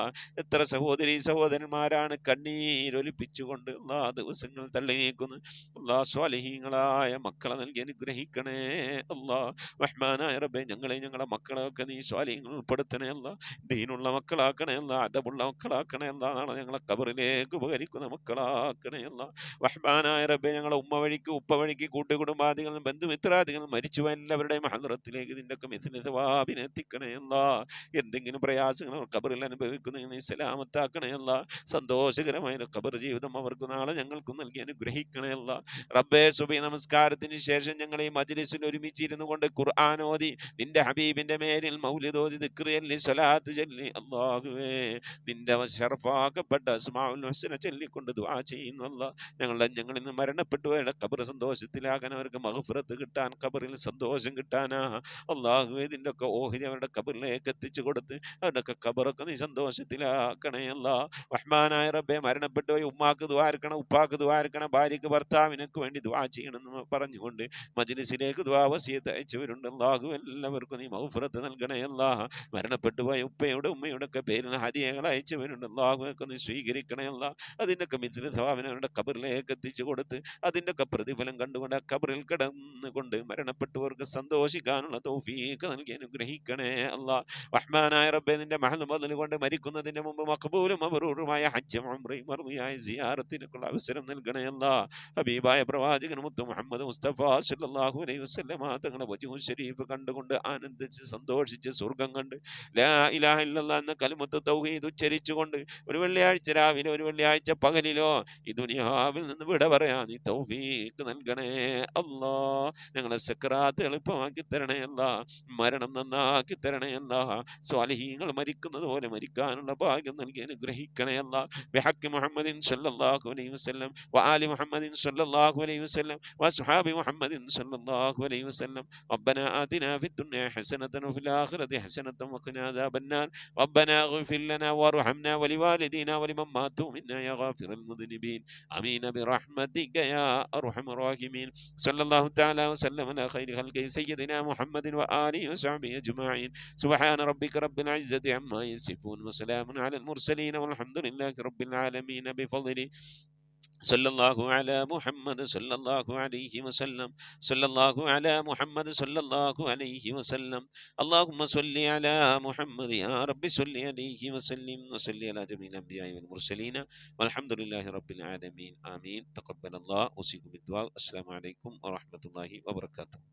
എത്ര സഹോദരന്മാരാണ് കണ്ണീരൊലിപ്പിച്ചുകൊണ്ട് ദിവസങ്ങൾ തള്ളി നീക്കുന്നു അല്ലാഹ്. സ്വാലിഹീങ്ങളായ മക്കളെ നൽകി അനുഗ്രഹിക്കണേ അല്ലാഹ്. റഹ്മാനായ റബ്ബേ, ഞങ്ങളെ മക്കളെയൊക്കെ നീ സ്വാലിഹീങ്ങൾ ഉൾപ്പെടുത്തണേ അല്ലാഹ്. ദീനുള്ള മക്കളാക്കണേ അല്ലാഹ്, അദബുള്ള മക്കളാക്കണേ അല്ലാഹ്. നാളെ ഞങ്ങളെ ഖബറിലേക്ക് ഉപകരിക്കുന്ന മക്കളാക്കണേ അല്ലാഹ്. റഹ്മാനായ റബ്ബേ, ഞങ്ങളെ ഉമ്മ വഴിക്ക്, ഉപ്പ വഴിക്ക്, കൂട്ടുകുടുംബാദികളും ബന്ധുമിത്രാദികളും മരിച്ചുപോയ എല്ലാവരുടെയും ഹദ്റത്തിലേക്ക് നിന്റെ ഒക്കെ മിഥ്ല സവാബിനെ എത്തിക്കണേ അല്ലാഹ്. എന്തെങ്കിലും പ്രയാസങ്ങൾ ഖബറിൽ അനുഭവിക്കുന്ന നീ സലാമത്താക്കണേ അല്ലാഹ്. സന്തോഷകരമായ ഖബർ ജീവിതം അവർക്ക് നാളെ ഞങ്ങൾക്കും നൽകി അനുഗ്രഹിക്കണേ അല്ലാഹ്. റബ്ബേ, സുബഹി നമസ്കാരത്തിന് ശേഷം ഞങ്ങൾ ഈ മജ്ലിസിൽ ഒരുമിച്ചിരുന്നു കൊണ്ട് ഖുർആൻ ഓതി, നിന്റെ ഹബീബിന്റെ മേലിൽ മൗലിദ് ഓതി, ദിക്ർ ചൊല്ലി, സ്വലാത്ത് ചൊല്ലി, അല്ലാഹുവേ, നിന്റെ ശറഫാക്കപ്പെട്ട അസ്മാഉൽ ഹുസ്ന ചൊല്ലിക്കൊണ്ട് ദുആ ചെയ്യുന്നു അല്ലാഹ്. ഞങ്ങളിൽ നിന്ന് മരണപ്പെട്ടു പോയ ഖബർ സന്തോഷത്തിലാകാൻ, അവർക്ക് മഗ്ഫിറത്ത് കിട്ടാൻ, ഖബറിൽ സന്തോഷം കിട്ടാനാ അല്ലാഹുവേ, ഇതിൻ്റെ ഒക്കെ ഓഹരി അവരുടെ ഖബറിലേക്ക് എത്തിച്ചു കൊടുത്ത് അവരുടെ ഒക്കെ ഖബറൊക്കെ നീ സന്തോഷത്തിലാക്കണേ അല്ലാഹ്. റഹ്മാനായ റബ്ബേ, മരണപ്പെട്ടു പോയി ഉമ്മാക്ക് ദുആർക്കണം, ഉപ്പാക്ക് ദുആർക്കണം, ഭാര്യക്ക് ഭർത്താവിനൊക്കെ വേണ്ടി ദുആ ചെയ്യണമെന്ന് പറഞ്ഞുകൊണ്ട് മജ്ലിസിലേക്ക് ദുആ വസിയത്ത് അയച്ചവരുണ്ട് അല്ലാഹു. എല്ലാവർക്കും നീ മഗ്ഫിറത്ത് നൽകണേ അല്ലാഹ്. മരണപ്പെട്ടു പോയ ഉപ്പയുടെ ഉമ്മയുടെ ഒക്കെ പേരിൽ ഹദിയകൾ അയച്ചവരുണ്ട് അല്ലാഹുവൊക്കെ നീ സ്വീകരിക്കണേ അല്ലാഹ്. അതിൻ്റെയൊക്കെ മിഥ്ല സവാബിനെ അവരുടെ ഖബറിലേക്ക് എത്തിച്ചു കൊടുത്ത് അതിൻ്റെയൊക്കെ പ്രതിഫലം കണ്ടുകൊണ്ട് ആ ഖബറിൽ കിടന്നുകൊണ്ട് മരണപ്പെട്ടവർക്ക് സന്തോഷിക്കാനുള്ള തൗഫീഖ് നൽകി അനുഗ്രഹിക്കണേ അല്ലാഹ്. റഹ്മാനായ റബ്ബേ, നിന്റെ മഹദ് ബദൽ കൊണ്ട് മരിക്കുന്നതിന് മുമ്പ് മഖബൂലും മബ്റൂറുമായ ഹജ്ജും ഉംറയും മർദിയായ സിയാറത്തിനുള്ള അവസരം നൽകണേ അല്ലാഹ്. ഹബീബായ പ്രവാചകൻ മുത്ത് മുഹമ്മദ് മുസ്തഫ സല്ലല്ലാഹു അലൈഹി വസല്ലമ തങ്ങളുടെ വജ്ഹു ശരീഫ് കണ്ടുകൊണ്ട് ആനന്ദിച്ച് സന്തോഷിച്ച് സ്വർഗ്ഗം കണ്ട് ലാ ഇലാഹ ഇല്ലല്ലാഹ് എന്ന കലിമത്ത് തൗഹീദ് ഉച്ചരിച്ചുകൊണ്ട് ഒരു വെള്ളിയാഴ്ച രാവിലെ, ഒരു വെള്ളിയാഴ്ച പകലിലോ ഈ ദുനിയാവിൽ നിന്ന് വിട പറയാ നീ തൗഫീഖ് നൽകണേ അല്ലാഹ്. ഞങ്ങളെ സക്രാത്ത് എളുപ്പമാക്കി തരണേ അല്ലാഹ്. മരണം നന്നാക്കി തരണേ അല്ലാഹ്. സ്വാലിഹീങ്ങൾ മരിക്കുന്നത് പോലെ മരിക്കാനുള്ള ഭാഗ്യം നൽകി അനുഗ്രഹിക്കണേ അല്ലാഹ്. ബിഹഖ് മുഹമ്മദിൻ സല്ലല്ലാഹു അലൈഹി വസല്ലം വആലി മുഹമ്മദിൻ സല്ലല്ലാഹു അലൈഹി വസല്ലം വഅസ്ഹാബി മുഹമ്മദിൻ സല്ലല്ലാഹു അലൈഹി വസല്ലം. റബ്ബനാ ആതിനാ ഫിദ്ദുനിയ ഹസനതൻ വഫിൽ ആഖിറതി ഹസനതൻ വഖിനാ അദാബന്നാർ. റബ്ബനാ ഇഗ്ഫിർ ലനാ വർഹംനാ വലിവാലിദീനാ വലിമൻ മാതു മിന്നാ യാ ഗാഫിറൽ മുദ്നിബീൻ. ആമീൻ ബിറഹ്മതിക യാ അർഹമർ റഹീമീൻ. സല്ലല്ലാഹു തആല വസല്ലം അലാ ഖൈരി ഖൽഖി സയ്യിദിനാ മുഹമ്മദിൻ വആലിഹി വസഹ്ബിഹി അജ്മഈൻ. സുബ്ഹാന റബ്ബിക റബ്ബിൽ ഇസ്സതി അമ്മാ യസിഫൂൻ വസലാമുൻ അലൽ മുർസലീൻ വൽഹംദുലില്ലാഹി റബ്ബിൽ ആലമീൻ. ബിഫദ്ലി സല്ലല്ലാഹു അലാ മുഹമ്മദ് സല്ലല്ലാഹു അലൈഹി വസല്ലം. സല്ലല്ലാഹു അലാ മുഹമ്മദ് സല്ലല്ലാഹു അലൈഹി വസല്ലം. അല്ലാഹുമ്മ സ്വല്ലി അലാ മുഹമ്മദ് യാ റബ്ബി സ്വല്ലി അലൈഹി വസല്ലിം വസല്ലി അലാ ജമീഇൽ അംബിയാഇ വൽ മുർസലീൻ വൽഹംദുലില്ലാഹി റബ്ബിൽ ആലമീൻ. ആമീൻ. തഖബ്ബലല്ലാഹു ഉസീകും ബിദ്ദുആ. അസ്സലാമു അലൈക്കും വറഹ്മത്തുള്ളാഹി വബറകാതുഹു.